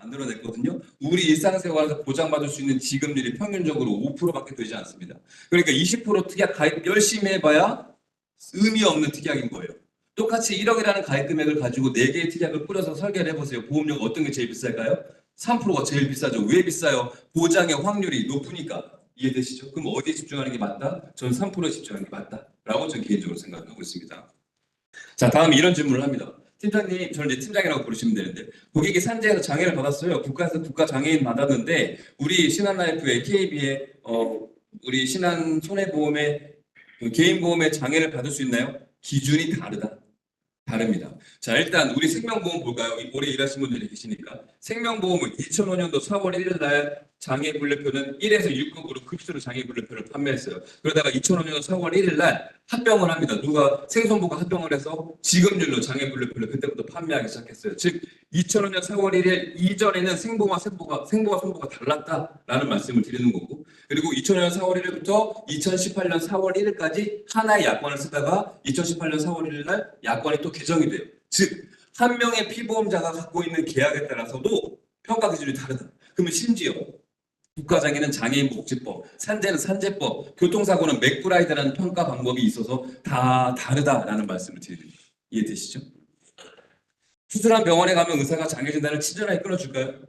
만들어냈거든요. 우리 일상생활에서 보장받을 수 있는 지급률이 평균적으로 5%밖에 되지 않습니다. 그러니까 20% 특약 가입 열심히 해봐야 의미 없는 특약인 거예요. 똑같이 1억이라는 가입 금액을 가지고 4개의 특약을 뿌려서 설계를 해보세요. 보험료가 어떤 게 제일 비쌀까요? 3%가 제일 비싸죠. 왜 비싸요? 보장의 확률이 높으니까. 이해되시죠? 그럼 어디에 집중하는 게 맞다? 저는 3%에 집중하는 게 맞다. 라고 저는 개인적으로 생각하고 있습니다. 자, 다음 이런 질문을 합니다. 팀장님, 저는 이제 팀장이라고 부르시면 되는데, 고객이 산재에서 장애를 받았어요. 국가에서 국가 장애인 받았는데, 우리 신한라이프의 KB의 우리 신한 손해보험의 그 개인보험의 장애를 받을 수 있나요? 기준이 다릅니다. 자, 일단 우리 생명보험 볼까요? 오래 일하신 분들이 계시니까. 생명보험은 2005년도 4월 1일 날 장애분류표는 1에서 6급으로 급수로 장애분류표를 판매했어요. 그러다가 2005년 4월 1일 날 합병을 합니다. 누가 생손보가 합병을 해서 지급률로 장애분류표를 그때부터 판매하기 시작했어요. 즉 2005년 4월 1일 이전에는 생보와 손보가 달랐다라는 말씀을 드리는 거고, 그리고 2005년 4월 1일부터 2018년 4월 1일까지 하나의 약관을 쓰다가 2018년 4월 1일 날 약관이 또 개정이 돼요. 즉 한 명의 피보험자가 갖고 있는 계약에 따라서도 평가 기준이 다르다. 그러면 심지어 국가장애는 장애인복지법, 산재는 산재법, 교통사고는 맥브라이드라는 평가 방법이 있어서 다 다르다라는 말씀을 드립니다. 이해되시죠? 수술한 병원에 가면 의사가 장애 진단을 친절하게 끊어줄까요?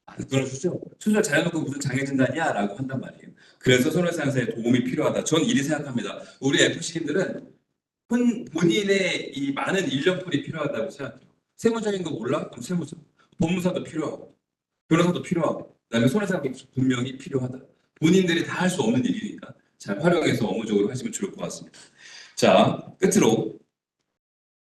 안 끊어주죠. 수술 잘해놓고 무슨 장애 진단이야? 라고 한단 말이에요. 그래서 손해상사의 도움이 필요하다. 전 이리 생각합니다. 우리 FC인들은 본인의 이 많은 인력풀이 필요하다고 생각해요. 세무적인 거 몰라? 그럼 세무서. 법무사도 필요하고, 변호사도 필요하고, 그다음에 손해상도 분명히 필요하다. 본인들이 다 할 수 없는 일이니까 잘 활용해서 업무적으로 하시면 좋을 것 같습니다. 자, 끝으로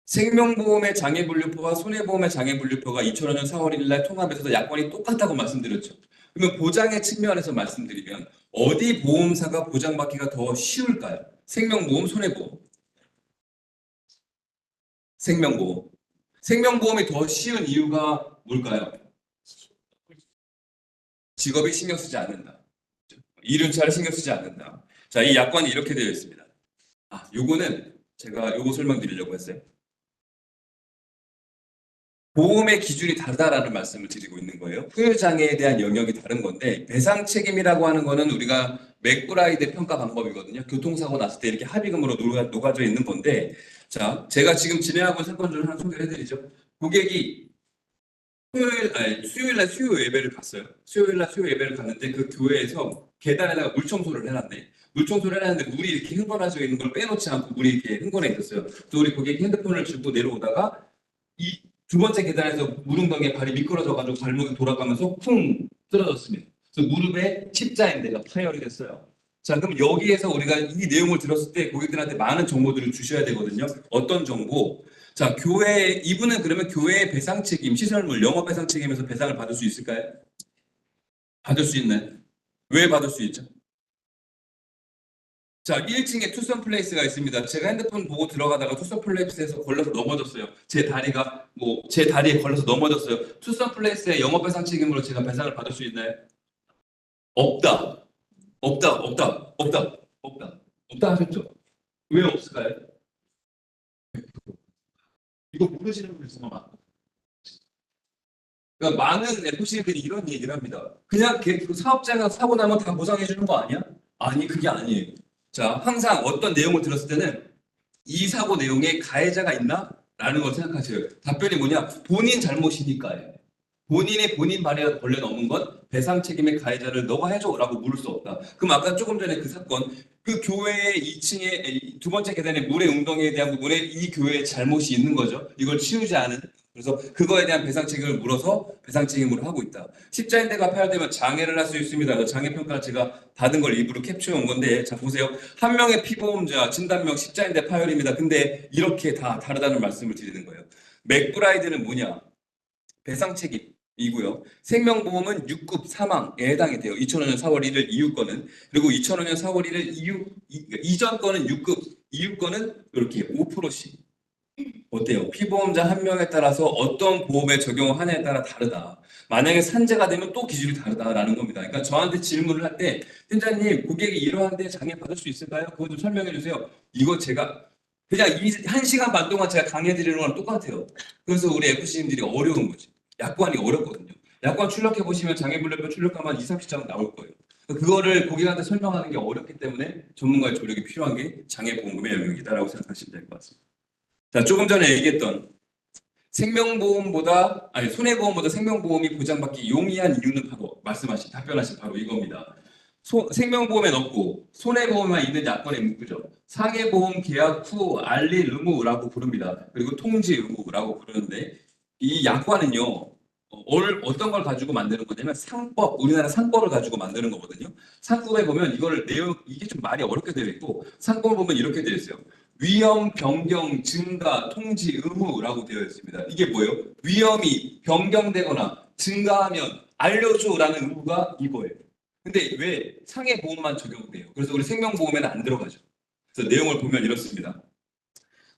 생명보험의 장애분류표와 손해보험의 장애분류표가 2005년 4월 1일 날 통합해서 약관이 똑같다고 말씀드렸죠. 그러면 보장의 측면에서 말씀드리면 어디 보험사가 보장받기가 더 쉬울까요? 생명보험, 손해보험. 생명보험. 생명보험이 더 쉬운 이유가 뭘까요? 직업이 신경 쓰지 않는다. 이륜차를 신경 쓰지 않는다. 자, 이 약관이 이렇게 되어 있습니다. 요거는 제가 요거 설명드리려고 했어요. 보험의 기준이 다르다라는 말씀을 드리고 있는 거예요. 후유장애에 대한 영역이 다른 건데, 배상 책임이라고 하는 거는 우리가 맥브라이드 평가 방법이거든요. 교통사고 났을 때 이렇게 합의금으로 녹아져 있는 건데, 자, 제가 지금 진행하고 있는 사건 중 하나 소개를 해드리죠. 고객이 수요일 날 수요 예배를 갔어요. 수요일 날 수요 예배를 갔는데 그 교회에서 계단에다가 물 청소를 해놨네. 물 청소를 해놨는데 물이 이렇게 흥건해져 있는 걸 빼놓지 않고 물이 이렇게 흥건해 있었어요. 그래서 우리 고객이 핸드폰을 들고 내려오다가 이 두 번째 계단에서 무릉덩이에 발이 미끄러져가지고 발목이 돌아가면서 쿵 쓰러졌습니다. 그래서 무릎에 십자인대가 파열이 됐어요. 자, 그럼 여기에서 우리가 이 내용을 들었을 때 고객들한테 많은 정보들을 주셔야 되거든요. 어떤 정보? 자, 이분은 그러면 교회의 배상 책임, 시설물, 영업 배상 책임에서 배상을 받을 수 있을까요? 받을 수 있나요? 왜 받을 수 있죠? 자, 1층에 투썸 플레이스가 있습니다. 제가 핸드폰 보고 들어가다가 투썸 플레이스에서 걸려서 넘어졌어요. 제 다리에 걸려서 넘어졌어요. 투썸 플레이스의 영업 배상 책임으로 제가 배상을 받을 수 있나요? 없다. 없다 하셨죠? 왜 없을까요? 이거 모르시는 분이 정말 많아요. 그러니까 많은 FC들이 이런 얘기를 합니다. 그냥 그 사업자가 사고 나면 다 보상해 주는 거 아니야? 아니, 그게 아니에요. 자, 항상 어떤 내용을 들었을 때는 이 사고 내용에 가해자가 있나? 라는 걸 생각하세요. 답변이 뭐냐? 본인 잘못이니까요. 본인 발에 걸려 넘은 건 배상 책임의 가해자를 너가 해줘라고 물을 수 없다. 그럼 아까 조금 전에 그 사건, 그 교회의 2층에 두 번째 계단에 물의 웅덩이에 대한 부분에 이 교회의 잘못이 있는 거죠. 이걸 치우지 않은. 그래서 그거에 대한 배상 책임을 물어서 배상 책임으로 하고 있다. 십자인대가 파열되면 장애를 할 수 있습니다. 장애 평가를 제가 받은 걸 일부러 캡처해 온 건데, 자 보세요. 한 명의 피보험자 진단명 십자인대 파열입니다. 근데 이렇게 다 다르다는 말씀을 드리는 거예요. 맥브라이드는 뭐냐? 배상 책임이고요. 생명보험은 6급 사망에 해당이 돼요. 2005년 4월 1일 이후 거는. 그리고 2005년 4월 1일 이전 거는 6급, 이후 거는 이렇게 5%씩. 어때요? 피보험자 한 명에 따라서 어떤 보험에 적용하느냐에 따라 다르다. 만약에 산재가 되면 또 기준이 다르다라는 겁니다. 그러니까 저한테 질문을 할 때, 팀장님, 고객이 이러한데 장애 받을 수 있을까요? 그거 좀 설명해 주세요. 이거 제가 그냥 1시간 반 동안 제가 강의 드리는 거랑 똑같아요. 그래서 우리 FC님들이 어려운 거지. 약관이 어렵거든요. 약관 출력해 보시면 장애분류표 출력하면 2, 30장 나올 거예요. 그거를 고객한테 설명하는 게 어렵기 때문에 전문가의 조력이 필요한 게 장애보험금의 영역이다라고 생각하시면 될 것 같습니다. 자, 조금 전에 얘기했던 손해보험보다 생명보험이 보장받기 용이한 이유는 바로 답변하신 바로 이겁니다. 생명보험에 넣고 손해보험만 있는 약관의 문구죠. 상해보험 계약 후 알릴 의무라고 부릅니다. 그리고 통지 의무라고 부르는데 이 약관은요. 어떤 걸 가지고 만드는 거냐면 우리나라 상법을 가지고 만드는 거거든요. 상법에 보면 이게 좀 말이 어렵게 되어 있고 상법을 보면 이렇게 되어 있어요. 위험 변경 증가 통지 의무라고 되어 있습니다. 이게 뭐예요? 위험이 변경되거나 증가하면 알려줘라는 의무가 이거예요. 근데 왜 상해보험만 적용돼요? 그래서 우리 생명보험에는 안 들어가죠. 그래서 내용을 보면 이렇습니다.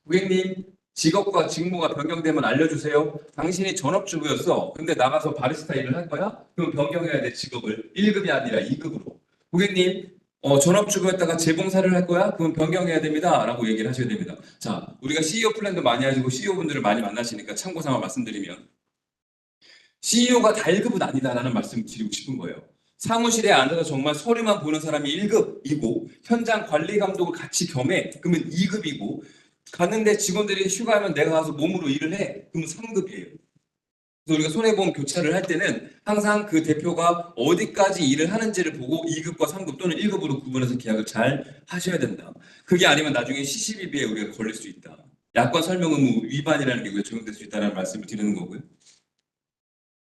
고객님, 직업과 직무가 변경되면 알려주세요. 당신이 전업주부였어. 근데 나가서 바리스타 일을 할 거야? 그럼 변경해야 돼, 직업을. 1급이 아니라 2급으로. 고객님, 전업주부였다가 재봉사를 할 거야? 그럼 변경해야 됩니다. 라고 얘기를 하셔야 됩니다. 자, 우리가 CEO 플랜도 많이 하시고 CEO분들을 많이 만나시니까 참고삼아 말씀드리면 CEO가 다 1급은 아니다라는 말씀을 드리고 싶은 거예요. 사무실에 앉아서 정말 서류만 보는 사람이 1급이고 현장 관리 감독을 같이 겸해 그러면 2급이고 갔는데 직원들이 휴가하면 내가 가서 몸으로 일을 해 그러면 3급이에요. 그래서 우리가 손해보험 교차를 할 때는 항상 그 대표가 어디까지 일을 하는지를 보고 2급과 3급 또는 1급으로 구분해서 계약을 잘 하셔야 된다. 그게 아니면 나중에 시시비비에 우리가 걸릴 수 있다. 약관 설명 의무 위반이라는 게 적용될 수 있다는 말씀을 드리는 거고요.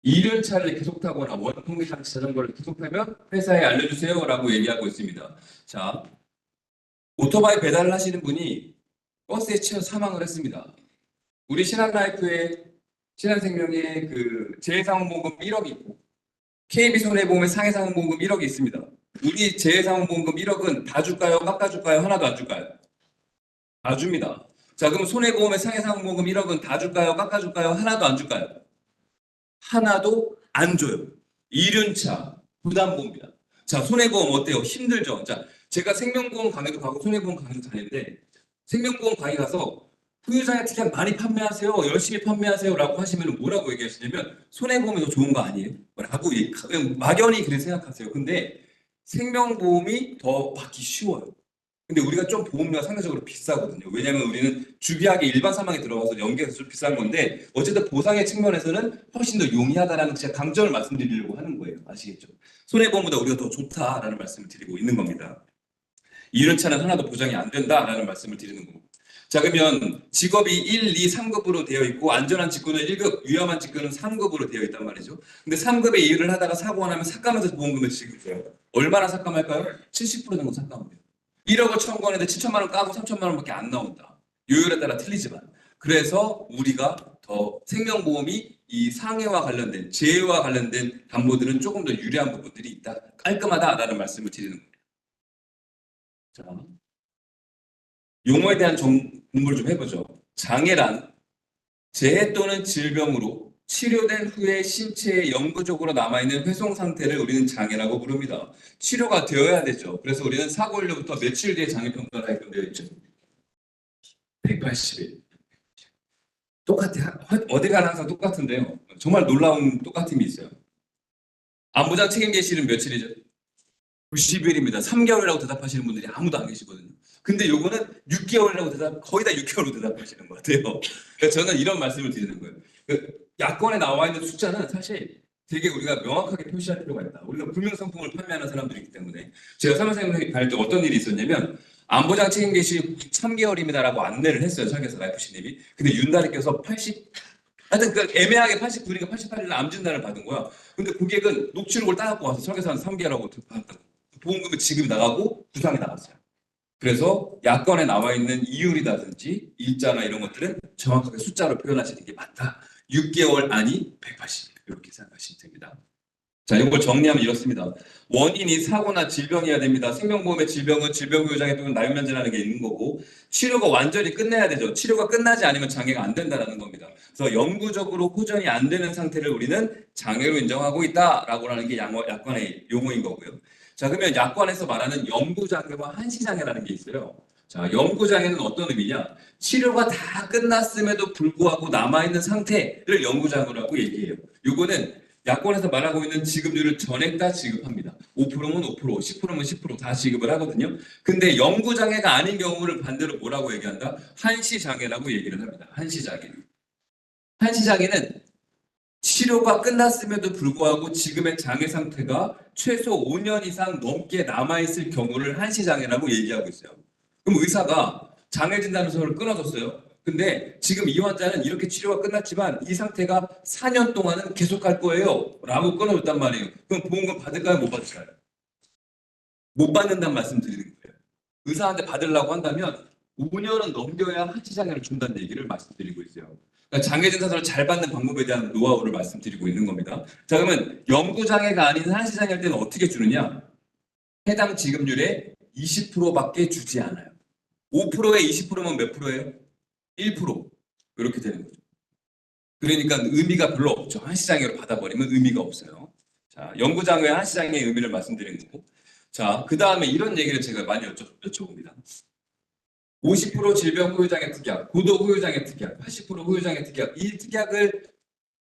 이륜차를 계속 타거나 원통기 자전거를 계속 타면 회사에 알려주세요 라고 얘기하고 있습니다. 자, 오토바이 배달을 하시는 분이 버스에 치여 사망을 했습니다. 우리 신한생명의 그 재해상환보험금 1억이 있고 KB손해보험의 상해상환보험금 1억이 있습니다. 우리 재해상환보험금 1억은 다 줄까요? 깎아줄까요? 하나도 안 줄까요? 다 줍니다. 자, 그럼 손해보험의 상해상환보험금 1억은 다 줄까요? 깎아줄까요? 하나도 안 줄까요? 하나도 안 줘요. 이륜차 부담보험입니다. 자, 손해보험 어때요? 힘들죠? 자, 제가 생명보험 강의도 가고 손해보험 강의도 다니는데 생명보험 강의 가서 후유장애 특약 많이 판매하세요. 열심히 판매하세요. 라고 하시면 뭐라고 얘기하시냐면 손해보험이 더 좋은 거 아니에요? 라고 막연히 그렇게 생각하세요. 근데 생명보험이 더 받기 쉬워요. 근데 우리가 좀 보험료가 상대적으로 비싸거든요. 왜냐하면 우리는 주비하게 일반 사망에 들어가서 연계해서 좀 비싼 건데 어쨌든 보상의 측면에서는 훨씬 더 용이하다라는 제가 강점을 말씀드리려고 하는 거예요. 아시겠죠? 손해보험보다 우리가 더 좋다라는 말씀을 드리고 있는 겁니다. 이런 차는 하나도 보장이 안 된다라는 말씀을 드리는 거고. 자, 그러면 직업이 1, 2, 3급으로 되어 있고 안전한 직구는 1급, 위험한 직구는 3급으로 되어 있단 말이죠. 근데 3급에 일을 하다가 사고가 나면 삭감해서 보험금을 지급해요. 얼마나 삭감할까요? 70% 정도 삭감합니다. 1억을 청구하는데 7천만 원 까고 3천만 원밖에 안 나온다. 요율에 따라 틀리지만. 그래서 우리가 더 생명보험이 이 상해와 관련된, 재해와 관련된 담보들은 조금 더 유리한 부분들이 있다. 깔끔하다라는 말씀을 드리는 겁니다. 자, 용어에 대한 공부를 좀 해보죠. 장애란 재해 또는 질병으로 치료된 후에 신체에 영구적으로 남아있는 훼손 상태를 우리는 장애라고 부릅니다. 치료가 되어야 되죠. 그래서 우리는 사고 일로부터 며칠 뒤에 장애 평가가 발표되어 있죠. 180일. 똑같아. 어디 가나 항상 똑같은데요. 정말 놀라운 똑같음이 있어요. 안보장 책임 개시는 며칠이죠? 90일입니다. 3개월이라고 대답하시는 분들이 아무도 안 계시거든요. 근데 요거는 6개월이라고 거의 다 6개월로 대답하시는 것 같아요. 그래서 저는 이런 말씀을 드리는 거예요. 약관에 나와 있는 숫자는 사실 되게 우리가 명확하게 표시할 필요가 있다. 우리가 불명상품을 판매하는 사람들이기 때문에 제가 사무장님 다닐 때 어떤 일이 있었냐면 안보장 책임 개시 3개월입니다라고 안내를 했어요. 설계사 FC님이. 근데 윤달이 껴서 80 하여튼 그 애매하게 89일인가 88일 날 암진단을 받은 거야. 근데 고객은 녹취록을 따갖고 와서 설계사는 3개월하고 받았다고. 보험금이 지급이 나가고 부상이 나갔어요. 그래서 약관에 나와 있는 이율이라든지 일자나 이런 것들은 정확하게 숫자로 표현하시는 게 맞다. 6개월 아니 180일 이렇게 생각하시면 됩니다. 자, 이걸 정리하면 이렇습니다. 원인이 사고나 질병이어야 됩니다. 생명보험의 질병은 질병후유장애 또는 나이면제라는 게 있는 거고 치료가 완전히 끝내야 되죠. 치료가 끝나지 않으면 장애가 안 된다는 겁니다. 그래서 영구적으로 호전이 안 되는 상태를 우리는 장애로 인정하고 있다라고 하는 게 약관의 용어인 거고요. 자, 그러면 약관에서 말하는 영구장애와 한시장애라는 게 있어요. 자, 영구장애는 어떤 의미냐? 치료가 다 끝났음에도 불구하고 남아있는 상태를 영구장애라고 얘기해요. 요거는 야권에서 말하고 있는 지급률을 전액 다 지급합니다. 5%면 5%, 10%면 10%다 지급을 하거든요. 근데 영구장애가 아닌 경우를 반대로 뭐라고 얘기한다? 한시장애라고 얘기를 합니다. 한시장애. 한시장애는 치료가 끝났음에도 불구하고 지금의 장애 상태가 최소 5년 이상 넘게 남아있을 경우를 한시장애라고 얘기하고 있어요. 그럼 의사가 장애 진단서를 끊어줬어요. 근데 지금 이 환자는 이렇게 치료가 끝났지만 이 상태가 4년 동안은 계속 갈 거예요. 라고 끊어줬단 말이에요. 그럼 보험금 받을까요? 못 받을까요? 못 받는다는 말씀 드리는 거예요. 의사한테 받으려고 한다면 5년은 넘겨야 한시장애를 준다는 얘기를 말씀드리고 있어요. 그러니까 장애진단서를 잘 받는 방법에 대한 노하우를 말씀드리고 있는 겁니다. 자, 그러면 영구장애가 아닌 한시장애일 때는 어떻게 주느냐? 해당 지급률의 20%밖에 주지 않아요. 5%에 20%면 몇 프로예요? 1%. 이렇게 되는 거죠. 그러니까 의미가 별로 없죠. 한시장애로 받아버리면 의미가 없어요. 자, 영구장애, 한시장애의 의미를 말씀드린 거고. 자, 그 다음에 이런 얘기를 제가 많이 여쭤봅니다. 50% 질병 후유장애 특약, 고도 후유장애 특약, 80% 후유장애 특약, 이 특약을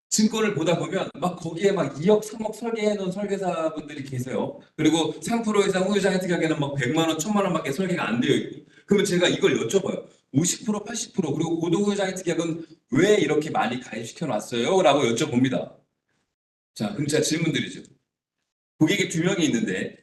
증권을 보다 보면 막 거기에 막 2억, 3억 설계해 놓은 설계사분들이 계세요. 그리고 3% 이상 후유장애 특약에는 막 100만 원, 1000만 원밖에 설계가 안 되어 있고. 그러면 제가 이걸 여쭤봐요. 50%, 80% 그리고 고도 후유장애 특약은 왜 이렇게 많이 가입시켜 놨어요? 라고 여쭤봅니다. 자, 그럼 제가 질문 드리죠. 고객이 2명이 있는데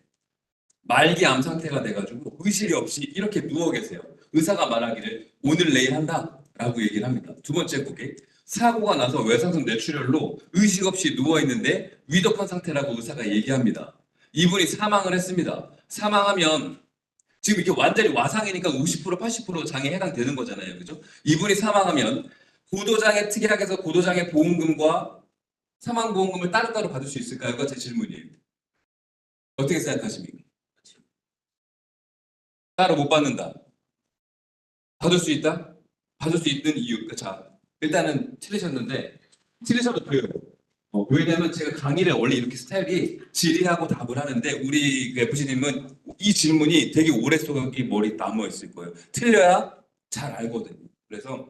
말기 암 상태가 돼가지고 의식이 없이 이렇게 누워 계세요. 의사가 말하기를 오늘 내일 한다 라고 얘기를 합니다. 두 번째 고객, 사고가 나서 외상성 뇌출혈로 의식 없이 누워 있는데 위독한 상태라고 의사가 얘기합니다. 이분이 사망을 했습니다. 사망하면 지금 이렇게 완전히 와상이니까 50% 80% 장애에 해당되는 거잖아요. 그죠? 이분이 사망하면 고도장애 특약에서 고도장애 보험금과 사망보험금을 따로따로 받을 수 있을까요?가 제 질문이에요. 어떻게 생각하십니까? 따로 못 받는다. 받을 수 있다? 받을 수 있는 이유. 자, 일단은 틀리셔도 돼요. 왜냐면 제가 강의를 원래 이렇게 스타일이 질의하고 답을 하는데 우리 FC님은 이 질문이 되게 오래 속에 머리 남아 있을 거예요. 틀려야 잘 알거든요. 그래서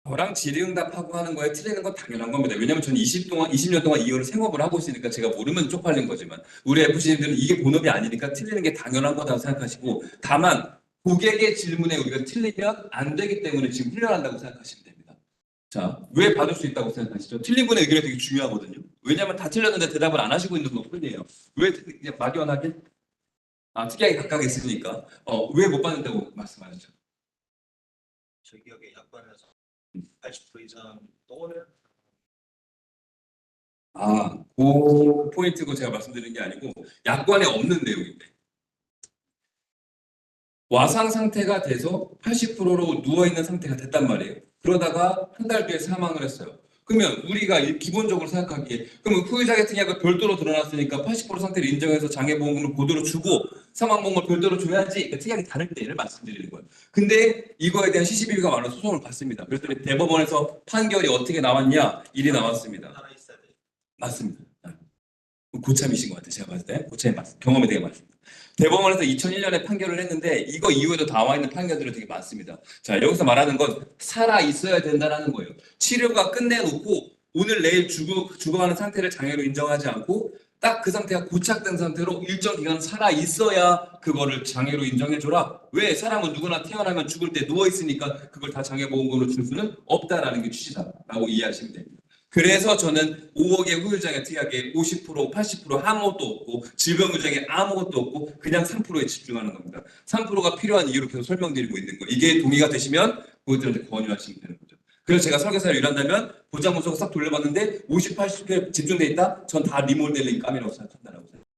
저랑 질의응답하고 하는 거에 틀리는 건 당연한 겁니다. 왜냐면 저는 20년 동안 이거를 생업을 하고 있으니까 제가 모르면 쪽팔린 거지만 우리 FC님들은 이게 본업이 아니니까 틀리는 게 당연한 거다고 생각하시고 다만 고객의 질문에 우리가 틀리면 안 되기 때문에 지금 훈련한다고 생각하시면 됩니다. 자, 왜 받을 수 있다고 생각하시죠? 틀린 분의 의견이 되게 중요하거든요. 왜냐하면 다 틀렸는데 대답을 안 하시고 있는 것 뿐이에요. 왜 그냥 막연하게? 특이하게 각각 있으니까. 왜 못 받는다고 말씀하셨죠? 저 기억에 약관에서 80% 이상 또는 그 포인트고 제가 말씀드리는 게 아니고 약관에 없는 내용인데 와상 상태가 돼서 80%로 누워있는 상태가 됐단 말이에요. 그러다가 한 달 뒤에 사망을 했어요. 그러면 우리가 기본적으로 생각하기에 그러면 후유장애 특약을 별도로 드러났으니까 80% 상태를 인정해서 장애보험금을 고도로 주고 사망보험을 별도로 줘야지 그 특약이 다를 때를 말씀드리는 거예요. 근데 이거에 대한 시시비비가 많아서 소송을 받습니다. 그랬더니 대법원에서 판결이 어떻게 나왔냐? 일이 나왔습니다. 하나 있어야 돼. 맞습니다. 고참이신 것 같아요. 제가 봤을 때 고참이 맞습니다. 경험이 되게 많습니다. 대법원에서 2001년에 판결을 했는데 이거 이후에도 나와 있는 판결들이 되게 많습니다. 자, 여기서 말하는 건 살아 있어야 된다는 거예요. 치료가 끝내놓고 오늘 내일 죽어가는 상태를 장애로 인정하지 않고 딱 그 상태가 고착된 상태로 일정 기간 살아 있어야 그거를 장애로 인정해줘라. 왜? 사람은 누구나 태어나면 죽을 때 누워 있으니까 그걸 다 장애보험금으로 줄 수는 없다라는 게 취지다라고 이해하시면 됩니다. 그래서 저는 5억의 후유장애 특약에 50%, 80% 아무것도 없고 질병유장에 아무것도 없고 그냥 3%에 집중하는 겁니다. 3%가 필요한 이유를 계속 설명드리고 있는 거예요. 이게 동의가 되시면 고객들한테 권유하시면 되는 거죠. 그래서 제가 설계사를 일한다면 보장 문서를 싹 돌려봤는데 50, 80개 집중돼 있다? 전 다 리모델링 까미라고 생각한다라고 생각합니다.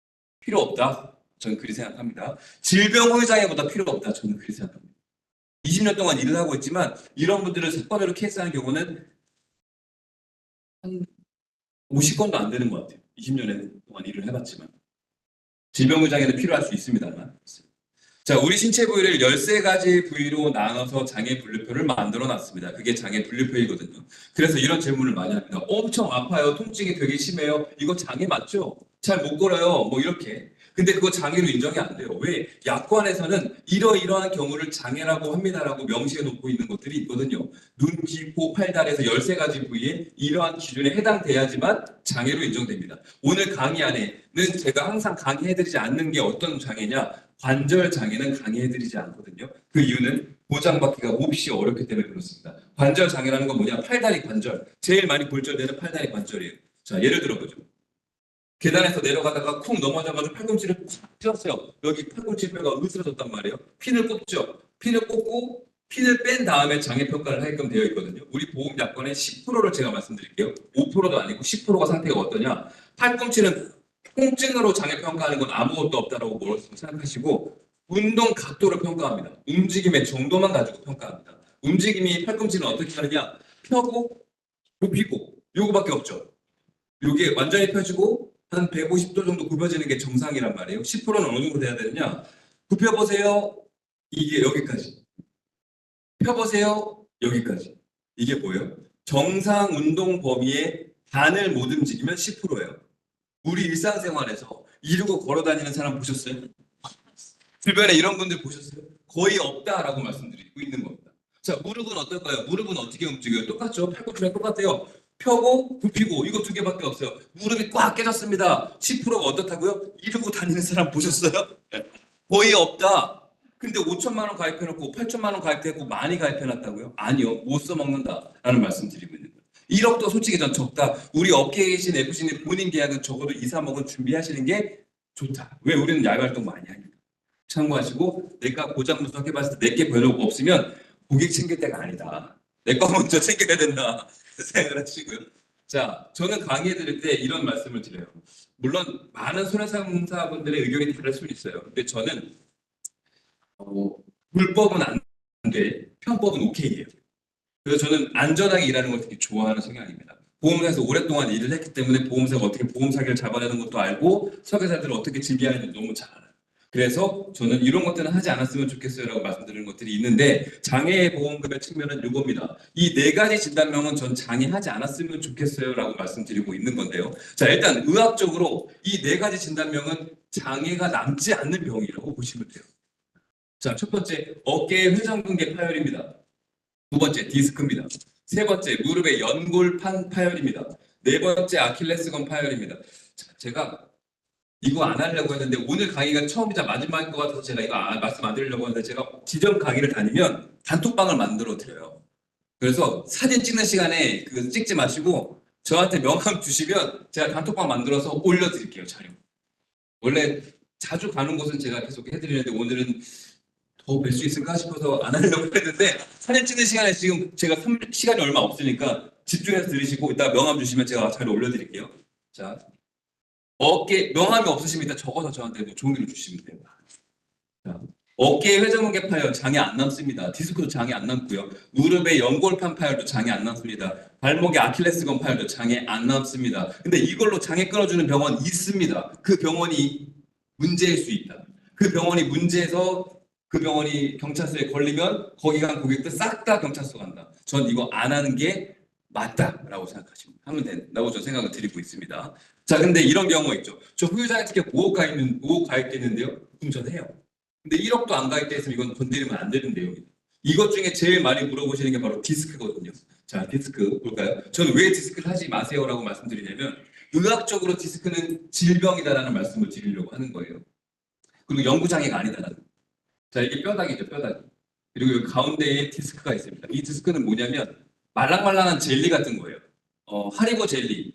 필요 없다? 저는 그리 생각합니다. 질병 후유장애보다 필요 없다? 저는 그리 생각합니다. 20년 동안 일을 하고 있지만 이런 분들을 사건으로 케이스하는 경우는 한 50건도 안 되는 것 같아요. 20년 동안 일을 해봤지만. 질병의장애는 필요할 수 있습니다만. 자, 우리 신체 부위를 13가지 부위로 나눠서 장애 분류표를 만들어 놨습니다. 그게 장애 분류표이거든요. 그래서 이런 질문을 많이 합니다. 엄청 아파요. 통증이 되게 심해요. 이거 장애 맞죠? 잘 못 걸어요. 뭐 이렇게. 근데 그거 장애로 인정이 안 돼요. 왜? 약관에서는 이러이러한 경우를 장애라고 합니다라고 명시해 놓고 있는 것들이 있거든요. 눈, 귀, 코, 팔, 다리에서 13가지 부위에 이러한 기준에 해당돼야지만 장애로 인정됩니다. 오늘 강의 안에는 제가 항상 강의해드리지 않는 게 어떤 장애냐? 관절 장애는 강의해드리지 않거든요. 그 이유는 보장받기가 몹시 어렵기 때문에 그렇습니다. 관절 장애라는 건 뭐냐? 팔다리 관절. 제일 많이 골절되는 팔다리 관절이에요. 자, 예를 들어보죠. 계단에서 내려가다가 쿵 넘어져가지고 팔꿈치를 꽉 쥐었어요. 여기 팔꿈치 뼈가 으스러졌단 말이에요. 핀을 꼽죠. 핀을 꼽고 핀을 뺀 다음에 장애평가를 하게끔 되어 있거든요. 우리 보험약관의 10%를 제가 말씀드릴게요. 5%도 아니고 10%가 상태가 어떠냐. 팔꿈치는 통증으로 장애평가하는 건 아무것도 없다라고 생각하시고 운동 각도를 평가합니다. 움직임의 정도만 가지고 평가합니다. 움직임이 팔꿈치는 어떻게 하느냐. 펴고 굽히고 요거밖에 없죠. 요게 완전히 펴지고 한 150도 정도 굽혀지는 게 정상이란 말이에요. 10%는 어느 정도 돼야 되느냐? 굽혀보세요. 이게 여기까지. 펴보세요. 여기까지. 이게 뭐예요? 정상 운동 범위의 반을 못 움직이면 10%예요. 우리 일상생활에서 이러고 걸어다니는 사람 보셨어요? 주변에 이런 분들 보셨어요? 거의 없다라고 말씀드리고 있는 겁니다. 자, 무릎은 어떨까요? 무릎은 어떻게 움직여요? 똑같죠? 팔꿈치랑 똑같아요. 펴고 굽히고 이거 두 개밖에 없어요. 무릎이 꽉 깨졌습니다. 10%가 어떻다고요? 이러고 다니는 사람 보셨어요? 거의 없다. 근데 5천만 원 가입해놓고 8천만 원 가입해놓고 많이 가입해놨다고요? 아니요. 못 써먹는다라는 말씀 드리고 있는 거예요. 1억도 솔직히 전 적다. 우리 업계에 계신 FC님 본인 계약은 적어도 2, 3억은 준비하시는 게 좋다. 왜? 우리는 야외 활동 많이 하니까. 참고하시고 내가 고장 분석해봤을 때 내게 별로 없으면 고객 챙길 때가 아니다. 내 거 먼저 챙겨야 된다 생각을 하시고요. 자, 저는 강의해드릴 때 이런 말씀을 드려요. 물론 많은 손해상사분들의 의견이 다를 수는 있어요. 근데 저는 불법은 안 돼, 편법은 오케이예요. 그래서 저는 안전하게 일하는 걸 되게 좋아하는 성향입니다. 보험사에서 오랫동안 일을 했기 때문에 보험사가 어떻게 보험 사기를 잡아내는 것도 알고 설계사들을 어떻게 준비하는지 너무 잘 알아요. 그래서 저는 이런 것들은 하지 않았으면 좋겠어요라고 말씀드리는 것들이 있는데 장애 보험금의 측면은 이겁니다. 이 네 가지 진단명은 전 장애하지 않았으면 좋겠어요라고 말씀드리고 있는 건데요. 자, 일단 의학적으로 이 네 가지 진단명은 장애가 남지 않는 병이라고 보시면 돼요. 자, 첫 번째 어깨의 회전근개 파열입니다. 두 번째 디스크입니다. 세 번째 무릎의 연골판 파열입니다. 네 번째 아킬레스건 파열입니다. 자, 제가 이거 안 하려고 했는데 오늘 강의가 처음이자 마지막인 것 같아서 제가 이거 말씀 안 드리려고 하는데 제가 지점 강의를 다니면 단톡방을 만들어 드려요. 그래서 사진 찍는 시간에 그 찍지 마시고 저한테 명함 주시면 제가 단톡방 만들어서 올려드릴게요. 자료. 원래 자주 가는 곳은 제가 계속 해드리는데 오늘은 더 뵐 수 있을까 싶어서 안 하려고 했는데 사진 찍는 시간에 지금 제가 시간이 얼마 없으니까 집중해서 들으시고 이따 명함 주시면 제가 자료 올려드릴게요. 자, 어깨 명함이 없으시면 일단 적어서 저한테 뭐 종이로 주시면 돼요. 자, 어깨 회전근개 파열 장애 안 남습니다. 디스크도 장애 안 남고요. 무릎의 연골판 파열도 장애 안 남습니다. 발목의 아킬레스건 파열도 장애 안 남습니다. 근데 이걸로 장애 끊어주는 병원 있습니다. 그 병원이 문제일 수 있다. 그 병원이 문제에서 그 병원이 경찰서에 걸리면 거기 간 고객들 싹 다 경찰서 간다. 전 이거 안 하는 게 맞다라고 생각하시면 하면 된다고 저는 생각을 드리고 있습니다. 자, 근데 이런 경우가 있죠. 저 후유장애 특혜 5억 가입돼 있는데요. 그럼 저는 해요. 근데 1억도 안 가입돼 있으면 이건 건드리면 안 되는 내용입니다. 이것 중에 제일 많이 물어보시는 게 바로 디스크거든요. 자, 디스크 볼까요? 저는 왜 디스크를 하지 마세요라고 말씀드리냐면 의학적으로 디스크는 질병이다라는 말씀을 드리려고 하는 거예요. 그리고 연구장애가 아니다라는. 자, 이게 뼈다귀죠, 뼈다귀. 그리고 여기 가운데에 디스크가 있습니다. 이 디스크는 뭐냐면 말랑말랑한 젤리 같은 거예요. 하리보 젤리.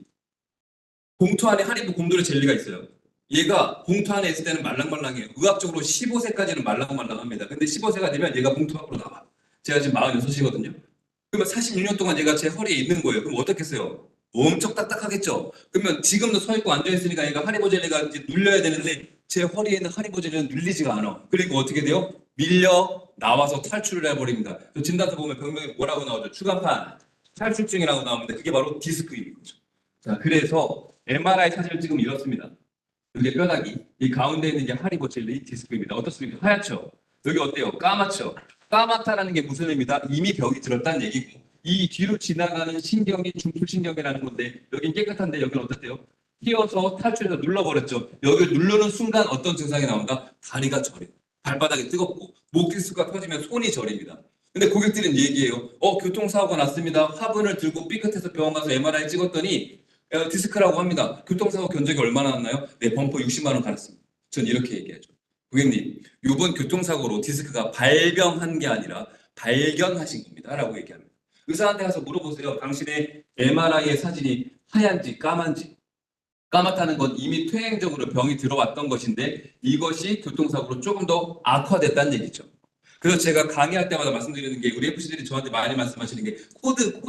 봉투 안에 하리보 곰돌이 젤리가 있어요. 얘가 봉투 안에 있을 때는 말랑말랑해요. 의학적으로 15세까지는 말랑말랑합니다. 근데 15세가 되면 얘가 봉투 밖으로 나와. 제가 지금 46이거든요. 그러면 46년 동안 얘가 제 허리에 있는 거예요. 그럼 어떻겠어요? 엄청 딱딱하겠죠? 그러면 지금도 서 있고 앉아있으니까 얘가 하리보 젤리가 이제 눌려야 되는데 제 허리에 있는 하리보 젤리는 눌리지가 않아. 그리고 어떻게 돼요? 밀려 나와서 탈출을 해버립니다. 진단서 보면 병명이 뭐라고 나오죠? 추간판 탈출증이라고 나오는데 그게 바로 디스크인 거죠. 자, 그래서 MRI 사진을 찍으면 이렇습니다. 이게 뼈다귀, 이 가운데 있는 게 하리보 젤리 디스크입니다. 어떻습니까? 하얗죠? 여기 어때요? 까맣죠? 까맣다라는 게 무슨 의미다? 이미 벽이 들었다는 얘기고 이 뒤로 지나가는 신경이 중풀신경이라는 건데 여긴 깨끗한데 여기는 어떻대요? 휘어서 탈출해서 눌러버렸죠. 여기 누르는 순간 어떤 증상이 나온다? 다리가 저려. 발바닥이 뜨겁고 목 디스크가 터지면 손이 저립니다. 근데 고객들은 얘기해요. 교통사고가 났습니다. 화분을 들고 삐끗해서 병원 가서 MRI 찍었더니 디스크라고 합니다. 교통사고 견적이 얼마나 났나요? 네, 범퍼 60만 원 갈았습니다. 전 이렇게 얘기하죠. 고객님, 이번 교통사고로 디스크가 발병한 게 아니라 발견하신 겁니다. 라고 얘기합니다. 의사한테 가서 물어보세요. 당신의 MRI의 사진이 하얀지 까만지. 까맣다는 건 이미 퇴행적으로 병이 들어왔던 것인데 이것이 교통사고로 조금 더 악화됐다는 얘기죠. 그래서 제가 강의할 때마다 말씀드리는 게 우리 FC들이 저한테 많이 말씀하시는 게 코드를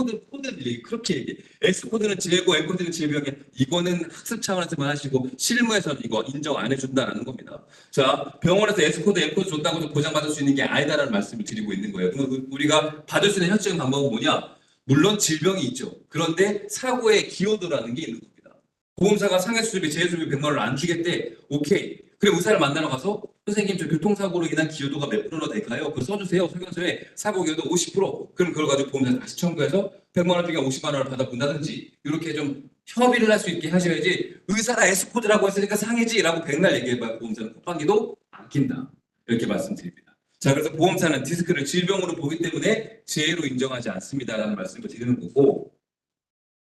그렇게 얘기해. X코드는 재고, M코드는 질병에 이거는 학습 차원에서만 하시고 실무에서는 이거 인정 안 해준다라는 겁니다. 자, 병원에서 X코드, M코드 줬다고 해서 보장받을 수 있는 게 아니다라는 말씀을 드리고 있는 거예요. 그럼 우리가 받을 수 있는 현실적인 방법은 뭐냐? 물론 질병이 있죠. 그런데 사고의 기여도라는 게 있는 겁니다. 보험사가 상해수술비, 재해수술비 100만 원을 안 주겠대. 오케이. 그래 의사를 만나러 가서 선생님 저 교통사고로 인한 기여도가 몇 프로나 될까요? 그거 써주세요. 설명서에 사고 기여도 50%. 그럼 그걸 가지고 보험사 다시 청구해서 100만 원 중에 50만 원을 받아본다든지 이렇게 좀 협의를 할 수 있게 하셔야지 의사가 S코드라고 했으니까 상해지라고 백날 얘기해봐야 보험사는 콧방귀도 안 낀다. 이렇게 말씀드립니다. 자, 그래서 보험사는 디스크를 질병으로 보기 때문에 재해로 인정하지 않습니다라는 말씀을 드리는 거고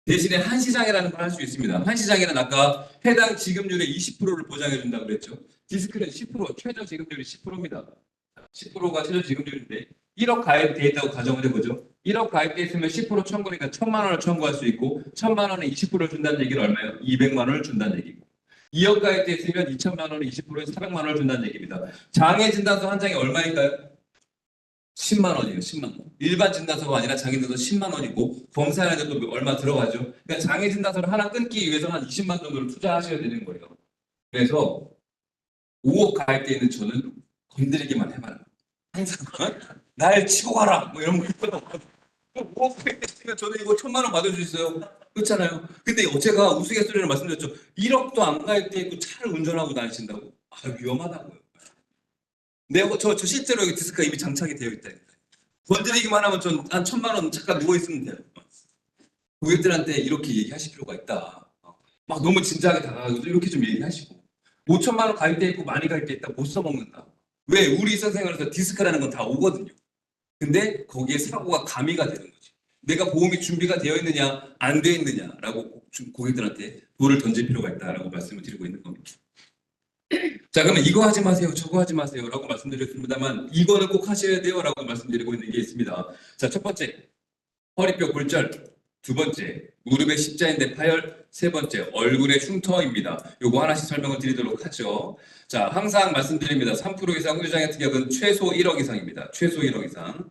대신에 한시장이라는 걸 할 수 있습니다. 한시장에는 아까 해당 지급률의 20%를 보장해준다고 그랬죠. 디스크는 10%, 최저 지급률이 10%입니다. 10%가 최저 지급률인데 1억 가입돼 있다고 가정을 해보죠. 1억 가입돼 있으면 10% 청구니까 1,000만 원을 청구할 수 있고 1,000만 원에 20%를 준다는 얘기는 얼마예요? 200만 원을 준다는 얘기고 2억 가입돼 있으면 2,000만 원에 20%에서 400만 원을 준다는 얘기입니다. 장애 진단서 한 장이 얼마일까요? 10만 원이에요. 10만 원. 일반 진단서가 아니라 장애 진단서 10만 원이고 검사에도 또 얼마 들어가죠. 그러니까 장애 진단서를 하나 끊기 위해서는 한 20만 정도를 투자하셔야 되는 거예요. 그래서 5억 가입돼 있는 저는 건드리기만 해봐라. 항상 날 치고 가라. 뭐 이런 거 있거든. 5억 가입돼 있으면 저는 이거 1,000만 원 받을 수 있어요. 그렇잖아요. 근데 제가 우스갯소리로 말씀드렸죠. 1억도 안 가입돼 있고 차를 운전하고 다니신다고. 위험하다고요. 저 실제로 여기 디스크가 이미 장착이 되어 있다. 건드리기만 하면 전 한 1,000만 원 잠깐 누워 있으면 돼요. 고객들한테 이렇게 얘기하실 필요가 있다. 막 너무 진지하게 다가가고 이렇게 좀 얘기하시고 5,000만 원 가입돼 있고 많이 가입돼 있다 못 써먹는다. 왜? 우리 일상생활에서 디스크라는 건 다 오거든요. 근데 거기에 사고가 가미가 되는 거지. 내가 보험이 준비가 되어 있느냐 안 되어 있느냐라고 고객들한테 돌을 던질 필요가 있다라고 말씀을 드리고 있는 겁니다. 자, 그러면 이거 하지 마세요, 저거 하지 마세요 라고 말씀드렸습니다만 이거는 꼭 하셔야 돼요 라고 말씀드리고 있는 게 있습니다. 자, 첫 번째, 허리뼈 골절. 두 번째, 무릎의 십자인대 파열. 세 번째, 얼굴의 흉터입니다. 요거 하나씩 설명을 드리도록 하죠. 자, 항상 말씀드립니다. 3% 이상 후유장애 특약은 최소 1억 이상입니다. 최소 1억 이상.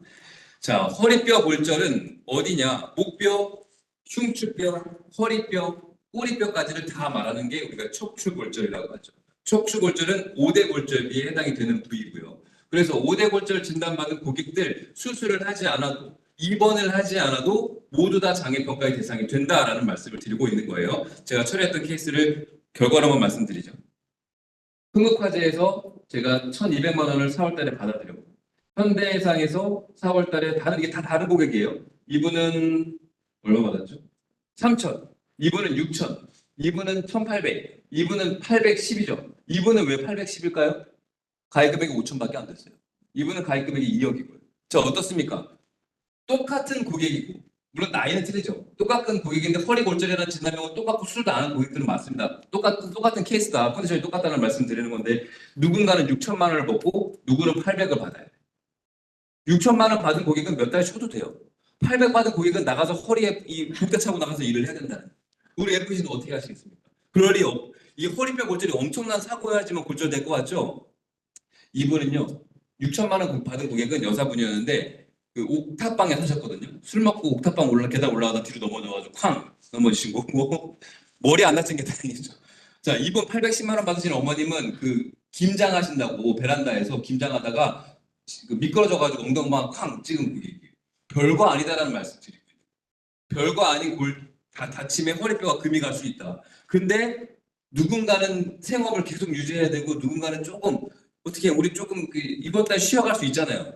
자, 허리뼈 골절은 어디냐? 목뼈, 흉추뼈, 허리뼈, 꼬리뼈까지를 다 말하는 게 우리가 척추골절이라고 하죠. 척추골절은 5대 골절비에 해당이 되는 부위고요. 그래서 5대 골절 진단받은 고객들 수술을 하지 않아도 입원을 하지 않아도 모두 다 장애평가의 대상이 된다라는 말씀을 드리고 있는 거예요. 제가 처리했던 케이스를 결과로만 말씀드리죠. 흥국화재에서 제가 1,200만 원을 4월 달에 받아들였고 현대해상에서 4월 달에 이게 다 다른 고객이에요. 이분은 얼마 받았죠? 3,000, 이분은 6,000, 이분은 1,800, 이분은 812죠. 이분은 왜 810일까요? 가입금액이 5,000밖에 안 됐어요. 이분은 가입금액이 2억이고요. 자, 어떻습니까? 똑같은 고객이고 물론 나이는 틀리죠. 똑같은 고객인데 허리 골절이라는 진단명은 똑같고 수술도 안 하는 고객들은 많습니다. 똑같은 케이스다. 컨디션이 똑같다는 말씀 드리는 건데 누군가는 6,000만 원을 받고 누구는 800을 받아야 돼요. 6,000만 원 받은 고객은 몇 달 쉬어도 돼요. 800 받은 고객은 나가서 허리에 붕대 차고 나가서 일을 해야 된다는. 우리 FC는 어떻게 하시겠습니까? 그럴 리 없. 이 허리뼈 골절이 엄청난 사고여야지만 골절될 것 같죠? 이분은요. 6,000만 원 받은 고객은 여자분이었는데 그 옥탑방에 사셨거든요. 술 먹고 옥탑방 계단 올라가다 뒤로 넘어져가지고 쾅 넘어지신 거고 머리 안 다친 게 다행이죠. 자, 이분 810만 원 받으신 어머님은 그 김장하신다고 베란다에서 김장하다가 그 미끄러져가지고 엉덩이만 쾅 찍은 고객이에요. 별거 아니다라는 말씀 드리고 있어요. 별거 아닌 다침에 허리뼈가 금이 갈 수 있다. 근데 누군가는 생업을 계속 유지해야 되고 누군가는 조금 어떻게 우리 조금 이번 달 쉬어갈 수 있잖아요.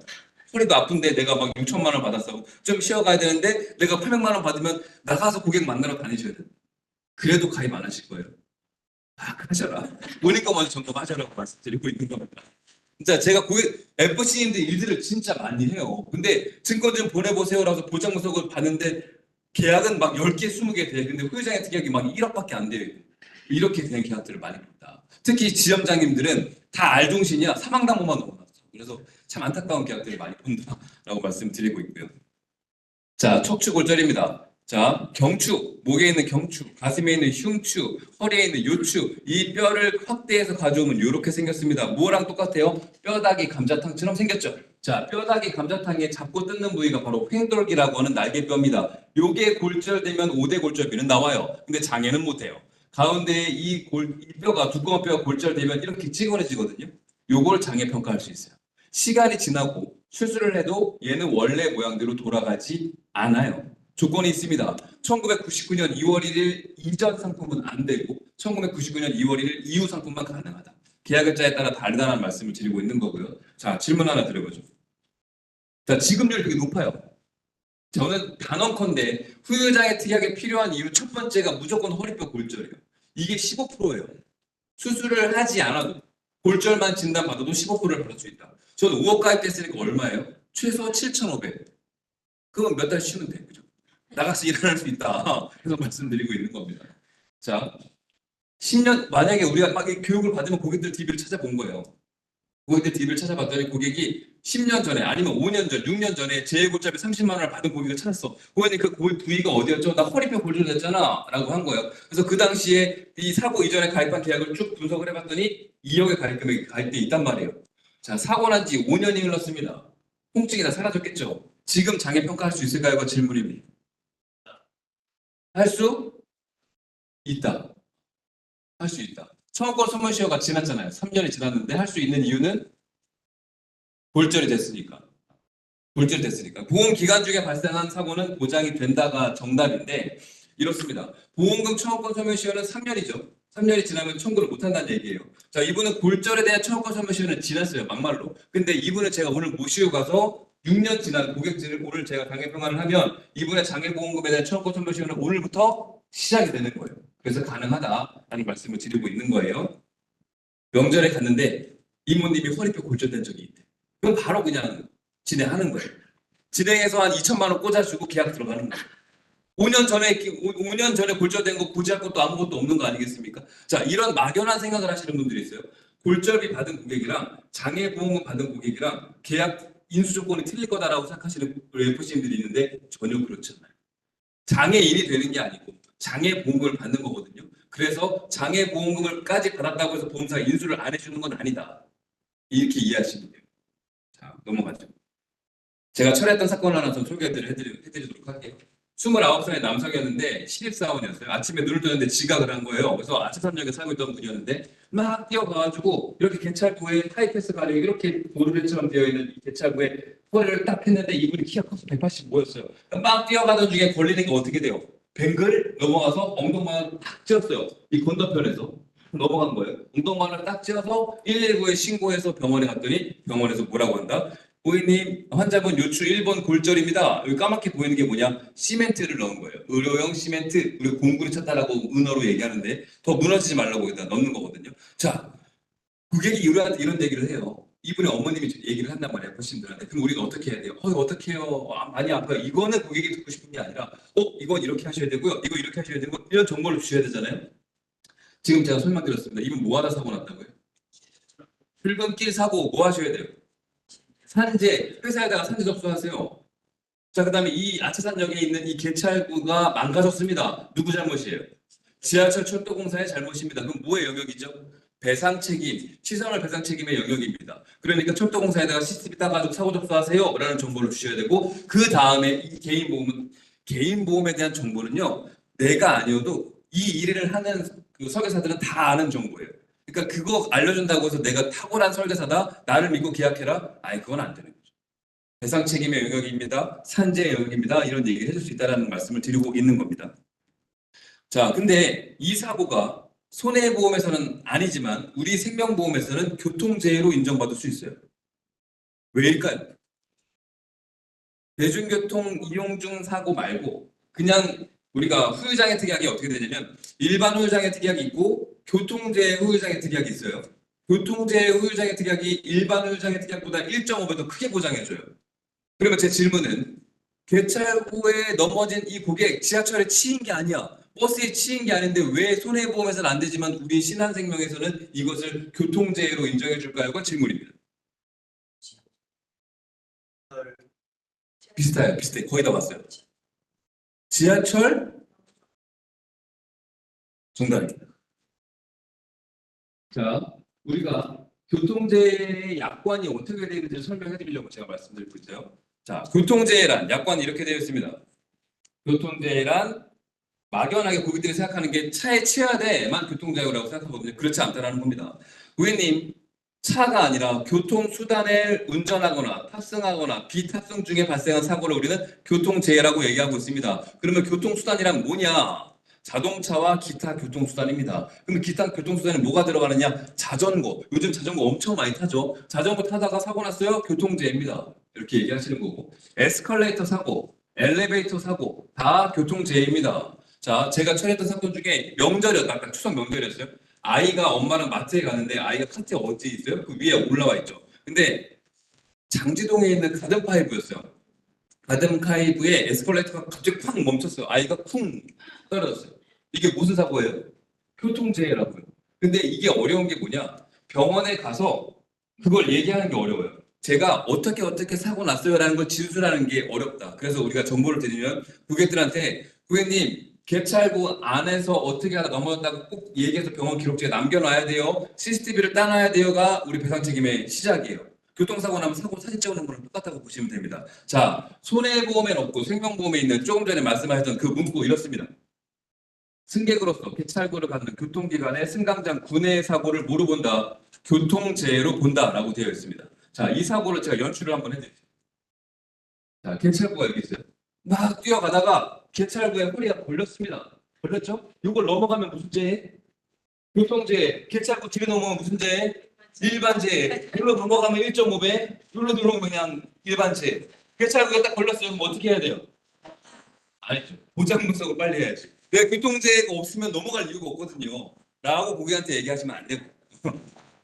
허리도 아픈데 내가 막 6,000만 원 받았어. 좀 쉬어가야 되는데 내가 800만 원 받으면 나가서 고객 만나러 다니셔야 돼. 그래도 가입 안 하실 거예요. 하셔라. 보니까 먼저 점검하셔라고 말씀드리고 있는 겁니다. 진짜 제가 FC님들 일들을 진짜 많이 해요. 근데 증권 좀 보내보세요라서 보장분석을 봤는데 계약은 막 10개, 20개 돼. 근데 후유장애 특약이 막 1억밖에 안 돼요. 이렇게 된 계약들을 많이 본다. 특히 지점장님들은 다 알종신이야. 사망당보만 넘어갔어. 그래서 참 안타까운 계약들을 많이 본다라고 말씀드리고 있고요. 자, 척추골절입니다. 자, 경추, 목에 있는 경추, 가슴에 있는 흉추, 허리에 있는 요추, 이 뼈를 확대해서 가져오면 이렇게 생겼습니다. 뭐랑 똑같아요? 뼈다귀 감자탕처럼 생겼죠. 자, 뼈다귀 감자탕에 잡고 뜯는 부위가 바로 횡돌기라고 하는 날개뼈입니다. 요게 골절되면 5대 골절비는 나와요. 근데 장애는 못해요. 가운데에 이 뼈가, 두꺼운 뼈가 골절되면 이렇게 찌그러지거든요. 요걸 장애 평가할 수 있어요. 시간이 지나고 수술을 해도 얘는 원래 모양대로 돌아가지 않아요. 조건이 있습니다. 1999년 2월 1일 이전 상품은 안 되고 1999년 2월 1일 이후 상품만 가능하다. 계약일자에 따라 다르다는 말씀을 드리고 있는 거고요. 자, 질문 하나 드려보죠. 자, 지급률 되게 높아요. 저는 단언컨대 후유장애 특약이 필요한 이유 첫 번째가 무조건 허리뼈 골절이에요. 이게 15%예요. 수술을 하지 않아도 골절만 진단받아도 15%를 받을 수 있다. 저는 5억 가입됐으니까 얼마예요? 최소 7,500. 그건 몇 달 쉬면 돼. 그죠? 나가서 일할 수 있다. 그래서 말씀드리고 있는 겁니다. 자, 10년, 만약에 우리가 막 이 교육을 받으면 고객들 DB를 찾아본 거예요. 고객들 DB를 찾아봤더니 고객이 10년 전에 아니면 5년 전, 6년 전에 재해골절비 30만 원을 받은 고객을 찾았어. 고객님 그 부위가 어디였죠? 나 허리뼈 골절됐잖아. 라고 한 거예요. 그래서 그 당시에 이 사고 이전에 가입한 계약을 쭉 분석을 해봤더니 2억의 가입금액이 가입돼 있단 말이에요. 자, 사고 난 지 5년이 흘렀습니다. 통증이 다 사라졌겠죠? 지금 장애 평가할 수 있을까요?가 질문입니다. 할 수 있다. 할 수 있다. 청구권 소멸시효가 지났잖아요. 3년이 지났는데 할 수 있는 이유는 골절이 됐으니까. 골절이 됐으니까. 보험 기간 중에 발생한 사고는 보장이 된다가 정답인데 이렇습니다. 보험금 청구권 소멸시효는 3년이죠. 3년이 지나면 청구를 못한다는 얘기예요. 자, 이분은 골절에 대한 청구권 소멸시효는 지났어요. 막말로. 근데 이분을 제가 오늘 모시고 가서 6년 지난 고객진을 오늘 제가 장애평가를 하면 이분의 장애보험금에 대한 청구권 소멸시효는 오늘부터 시작이 되는 거예요. 그래서 가능하다라는 말씀을 드리고 있는 거예요. 명절에 갔는데 이모님이 허리뼈 골절된 적이 있대. 그럼 바로 그냥 진행하는 거예요. 진행해서 한 2천만 원 꽂아주고 계약 들어가는 거예요. 5년 전에 골절된 거 고지할 것도 아무것도 없는 거 아니겠습니까? 자, 이런 막연한 생각을 하시는 분들이 있어요. 골절비 받은 고객이랑 장애보험금 받은 고객이랑 계약 인수 조건이 틀릴 거다라고 생각하시는 FC님들이 있는데 전혀 그렇지 않아요. 장애인이 되는 게 아니고 장애보험금을 받는 거거든요. 그래서 장애보험금을까지 받았다고 해서 보험사가 인수를 안 해주는 건 아니다. 이렇게 이해하시면 돼요. 자, 넘어가죠. 제가 처리했던 사건 하나 좀 소개해드리도록 할게요. 29살의 남성이었는데 신입사원이었어요. 아침에 눈을 뜨는데 지각을 한 거예요. 그래서 아차산역에 살고 있던 분이었는데 막 뛰어가가지고 이렇게 개찰구에 하이패스 가려 이렇게 도르래처럼 되어 있는 이 개찰구에 허리를 딱 했는데 이분이 키가 커서 185였어요. 막 뛰어가던 중에 걸리는 게 어떻게 돼요? 뱅글 넘어가서 엉덩방을 딱 찧었어요. 이 건너편에서 넘어간 거예요. 엉덩방을 딱 찧어서 119에 신고해서 병원에 갔더니 병원에서 뭐라고 한다? 고객님, 환자분 요추 1번 골절입니다. 여기 까맣게 보이는 게 뭐냐? 시멘트를 넣은 거예요. 의료용 시멘트, 우리 공구를 쳤다라고 은어로 얘기하는데 더 무너지지 말라고 여기다 넣는 거거든요. 자, 고객이 이런 얘기를 해요. 이분의 어머님이 얘기를 한단 말이에요. 부신들한테. 그럼 우리가 어떻게 해야 돼요? 어떻게 해요? 많이 아파요. 이거는 고객이 듣고 싶은 게 아니라 이건 이렇게 하셔야 되고요. 이거 이렇게 하셔야 되고 이런 정보를 주셔야 되잖아요. 지금 제가 설명드렸습니다. 이분 뭐 하다 사고 났다고요? 출근길 사고 뭐 하셔야 돼요? 산재, 회사에다가 산재 접수하세요. 자, 그 다음에 이 아차산역에 있는 이 개찰구가 망가졌습니다. 누구 잘못이에요? 지하철 철도공사의 잘못입니다. 그럼 뭐의 영역이죠? 배상 책임, 시설물 배상 책임의 영역입니다. 그러니까 철도공사에다가 CCTV 따가지고 사고 접수하세요. 라는 정보를 주셔야 되고, 그 다음에 이 개인 보험에 대한 정보는요, 내가 아니어도 이 일을 하는 그 설계사들은 다 아는 정보예요. 그러니까 그거 알려준다고 해서 내가 탁월한 설계사다, 나를 믿고 계약해라? 아니, 그건 안 되는 거죠. 배상 책임의 영역입니다. 산재의 영역입니다. 이런 얘기를 해줄 수 있다는 말씀을 드리고 있는 겁니다. 자, 근데 이 사고가 손해보험에서는 아니지만 우리 생명보험에서는 교통재해로 인정받을 수 있어요. 왜일까요? 대중교통 이용 중 사고 말고 그냥 우리가 후유장애 특약이 어떻게 되냐면 일반 후유장애 특약이 있고 교통재해 후유장애 특약이 있어요. 교통재해 후유장애 특약이 일반 후유장애 특약보다 1.5배 더 크게 보장해줘요. 그러면 제 질문은 개찰구에 넘어진 이 고객 지하철에 치인 게 아니야. 버스에 치인 게 아닌데 왜 손해보험에서는 안 되지만 우리 신한생명에서는 이것을 교통재해로 인정해 줄까요가 질문입니다. 비슷해요. 비슷해. 거의 다 왔어요. 지하철 정답입니다. 자, 우리가 교통재해 약관이 어떻게 되는지 설명해 드리려고 제가 말씀드리고 있어요. 자, 교통재해란 약관이 이렇게 되어 있습니다. 교통재해란 막연하게 고객들이 생각하는 게 차에 치여야 돼만 교통재해라고 생각하거든요. 그렇지 않다라는 겁니다. 고객님, 차가 아니라 교통수단을 운전하거나 탑승하거나 비탑승 중에 발생한 사고를 우리는 교통재해라고 얘기하고 있습니다. 그러면 교통수단이란 뭐냐? 자동차와 기타 교통수단입니다. 그럼 기타 교통수단에 뭐가 들어가느냐? 자전거. 요즘 자전거 엄청 많이 타죠. 자전거 타다가 사고 났어요? 교통재해입니다. 이렇게 얘기하시는 거고. 에스컬레이터 사고, 엘리베이터 사고 다 교통재해입니다. 자, 제가 처리했던 사건 중에 명절이었다. 아까 추석 명절이었어요. 아이가 엄마랑 마트에 가는데 아이가 카트에 어디 있어요? 그 위에 올라와 있죠. 근데 장지동에 있는 가든파이브였어요. 가든파이브에 에스컬레이터가 갑자기 팍 멈췄어요. 아이가 쿵 떨어졌어요. 이게 무슨 사고예요? 교통재해라고요. 근데 이게 어려운 게 뭐냐? 병원에 가서 그걸 얘기하는 게 어려워요. 제가 어떻게 사고 났어요라는 걸 진술하는 게 어렵다. 그래서 우리가 정보를 드리면 고객들한테 고객님 개찰구 안에서 어떻게 하다 넘어졌다고 꼭 얘기해서 병원 기록지에 남겨놔야 돼요. CCTV를 따놔야 돼요가 우리 배상 책임의 시작이에요. 교통사고 나면 사고 사진 찍어놓은 거랑 똑같다고 보시면 됩니다. 자, 손해보험엔 없고 생명보험에 있는 조금 전에 말씀하셨던 그 문구 이렇습니다. 승객으로서 개찰구를 갖는 교통기관의 승강장 구내 사고를 뭐로 본다? 교통재해로 본다라고 되어 있습니다. 자, 이 사고를 제가 연출을 한번 해드릴게요. 자, 개찰구가 여기 있어요. 막 뛰어가다가 개찰구에 허리가 걸렸습니다. 걸렸죠? 이걸 넘어가면 무슨 재해? 교통재해. 개찰구 뒤에 넘어가면 무슨 재해? 일반재해. 이걸로 넘어가면 1.5배, 이걸로 들어오면 그냥 일반재해. 개찰구에 딱 걸렸어요. 그럼 어떻게 해야 돼요? 아니죠. 보장 분석을 빨리 해야지. 왜 교통재해가 없으면 넘어갈 이유가 없거든요. 라고 고객한테 얘기하시면 안 되고.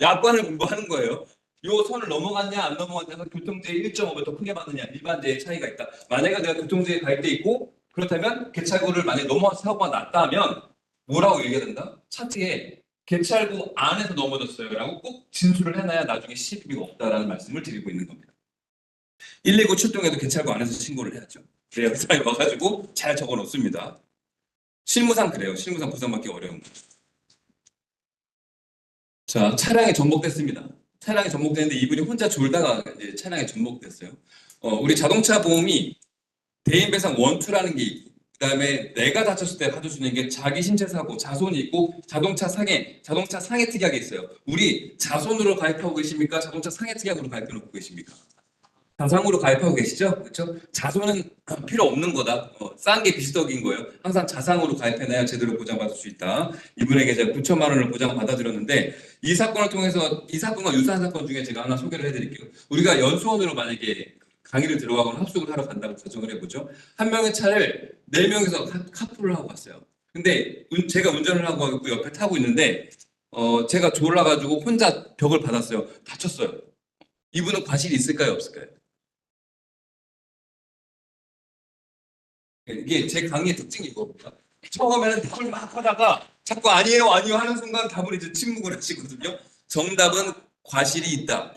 약관을 공부하는 거예요. 요 선을 넘어갔냐 안 넘어갔냐가 교통재해 1.5배 더 크게 받느냐 일반재해 차이가 있다. 만약에 내가 교통재해 가입돼 있고 그렇다면 개찰구를 만약에 넘어가서 사고가 났다면 뭐라고 얘기해야 된다? 차트에 개찰구 안에서 넘어졌어요 라고 꼭 진술을 해놔야 나중에 시비가 없다라는 말씀을 드리고 있는 겁니다. 119 출동해도 개찰구 안에서 신고를 해야죠. 그래야 사람이 와가지고 잘 적어놓습니다. 실무상 그래요. 실무상 보상받기 어려운 거. 자, 차량이 전복됐습니다. 차량이 전복됐는데 이분이 혼자 졸다가 이제 차량이 전복됐어요. 우리 자동차 보험이 대인배상 원투라는 게 있고, 그다음에 내가 다쳤을 때 받을 수 있는 게 자기 신체 사고, 자손이 있고 자동차 상해 특약이 있어요. 우리 자손으로 가입하고 계십니까? 자동차 상해 특약으로 가입해 놓고 계십니까? 자상으로 가입하고 계시죠? 그렇죠? 자손은 필요 없는 거다. 싼 게 비수덕인 거예요. 항상 자상으로 가입해놔야 제대로 보장받을 수 있다. 이분에게 제가 9천만 원을 보장받아드렸는데 이 사건을 통해서 이 사건과 유사한 사건 중에 제가 하나 소개를 해드릴게요. 우리가 연수원으로 만약에 강의를 들어가거나 합숙을 하러 간다고 가정을 해보죠. 한 명의 차를 4명이서 카풀을 하고 왔어요. 근데 제가 운전을 하고 있고 옆에 타고 있는데 제가 졸라가지고 혼자 벽을 받았어요. 다쳤어요. 이분은 과실이 있을까요? 없을까요? 이게 제 강의의 특징이 이겁니다. 처음에는 답을 막 하다가 자꾸 아니에요 하는 순간 답을 이제 침묵을 하시거든요. 정답은 과실이 있다.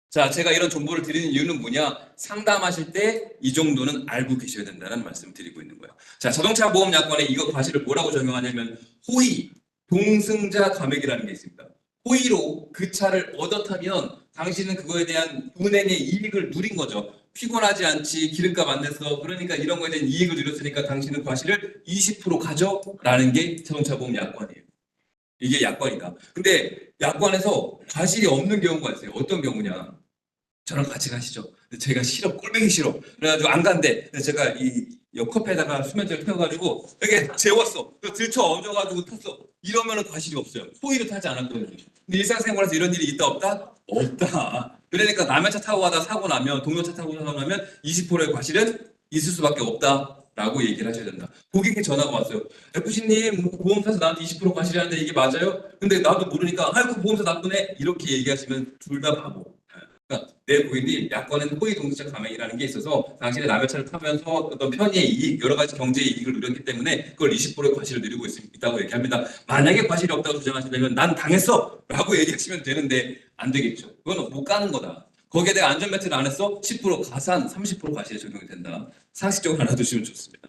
자, 제가 이런 정보를 드리는 이유는 뭐냐? 상담하실 때 이 정도는 알고 계셔야 된다는 말씀을 드리고 있는 거예요. 자, 자동차 보험 약관에 이거 과실을 뭐라고 적용하냐면 호의, 동승자 감액이라는 게 있습니다. 호의로 그 차를 얻어 타면 당신은 그거에 대한 운행의 이익을 누린 거죠. 피곤하지 않지, 기름값 안 냈어. 그러니까 이런 거에 대한 이익을 누렸으니까 당신은 과실을 20% 가져라는 게 자동차 보험 약관이에요. 이게 약관이다. 근데 약관에서 과실이 없는 경우가 있어요. 어떤 경우냐? 저랑 같이 가시죠. 근데 제가 싫어, 꼴보기 싫어. 그래가지고 안 간대. 근데 제가 이 옆커피에다가 수면제를 태워가지고 이렇게 재웠어. 들쳐 얹어가지고 탔어. 이러면은 과실이 없어요. 호의를 타지 않았거든요. 근데 일상생활에서 이런 일이 있다 없다? 없다. 그러니까 남의 차 타고 가다 사고 나면 동료 차 타고 사고 나면 20%의 과실은 있을 수밖에 없다. 라고 얘기를 하셔야 된다. 고객이 전화가 왔어요. FC님, 보험사에서 나한테 20% 과실이라는데 이게 맞아요? 근데 나도 모르니까, 아이고, 보험사 나쁘네. 이렇게 얘기하시면 둘 다 바보. 그러니까 내 고객님, 약관은 호의 동시적 가맹이라는 게 있어서 당신의 남의 차를 타면서 어떤 편의의 이익, 여러 가지 경제의 이익을 누렸기 때문에 그걸 20%의 과실을 누리고 있다고 얘기합니다. 만약에 과실이 없다고 주장하신다면 난 당했어! 라고 얘기하시면 되는데 안 되겠죠. 그건 못 가는 거다. 거기에 대해 안전벨트를 안 했어? 10% 가산, 30% 과실이 적용이 된다. 상식적으로 알아두시면 좋습니다.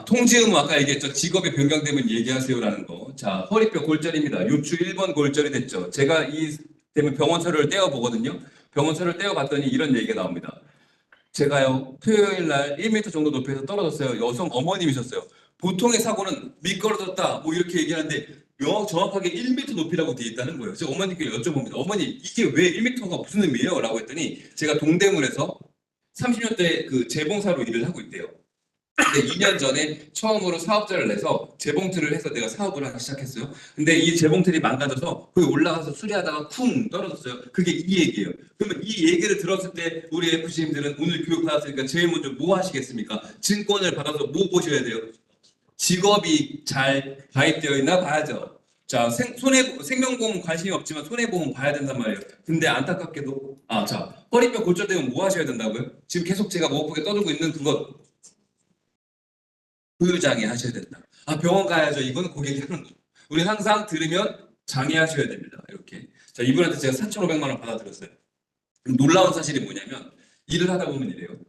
통지 의무 아까 얘기했죠. 직업이 변경되면 얘기하세요라는 거. 자, 허리뼈 골절입니다. 요추 1번 골절이 됐죠. 제가 이 때문에 병원서를 떼어보거든요. 병원서를 떼어봤더니 이런 얘기가 나옵니다. 제가요, 토요일 날 1m 정도 높이에서 떨어졌어요. 여성 어머님이셨어요. 보통의 사고는 미끄러졌다, 뭐 이렇게 얘기하는데 정확하게 1m 높이라고 되어 있다는 거예요. 그래서 어머니께 여쭤봅니다. 어머니, 이게 왜 1m가 무슨 의미예요? 라고 했더니 제가 동대문에서 30년대 그 재봉사로 일을 하고 있대요. 근데 2년 전에 처음으로 사업자를 내서 재봉틀을 해서 내가 사업을 하기 시작했어요. 근데 이 재봉틀이 망가져서 거기 올라가서 수리하다가 쿵 떨어졌어요. 그게 이 얘기예요. 그러면 이 얘기를 들었을 때 우리 FC님들은 오늘 교육 받았으니까 제일 먼저 뭐 하시겠습니까? 증권을 받아서 뭐 보셔야 돼요? 직업이 잘 가입되어 있나 봐야죠. 자, 생명보험 관심이 없지만 손해보험 봐야 된단 말이에요. 근데 안타깝게도, 자, 허리뼈 골절되면 뭐 하셔야 된다고요? 지금 계속 제가 목표에 떠들고 있는 그것, 부유장애 하셔야 된다. 병원 가야죠. 이건 고객이 하는 거. 우리 항상 들으면 장애하셔야 됩니다. 이렇게. 자, 이분한테 제가 4,500만 원 받아들였어요. 놀라운 사실이 뭐냐면 일을 하다 보면 이래요.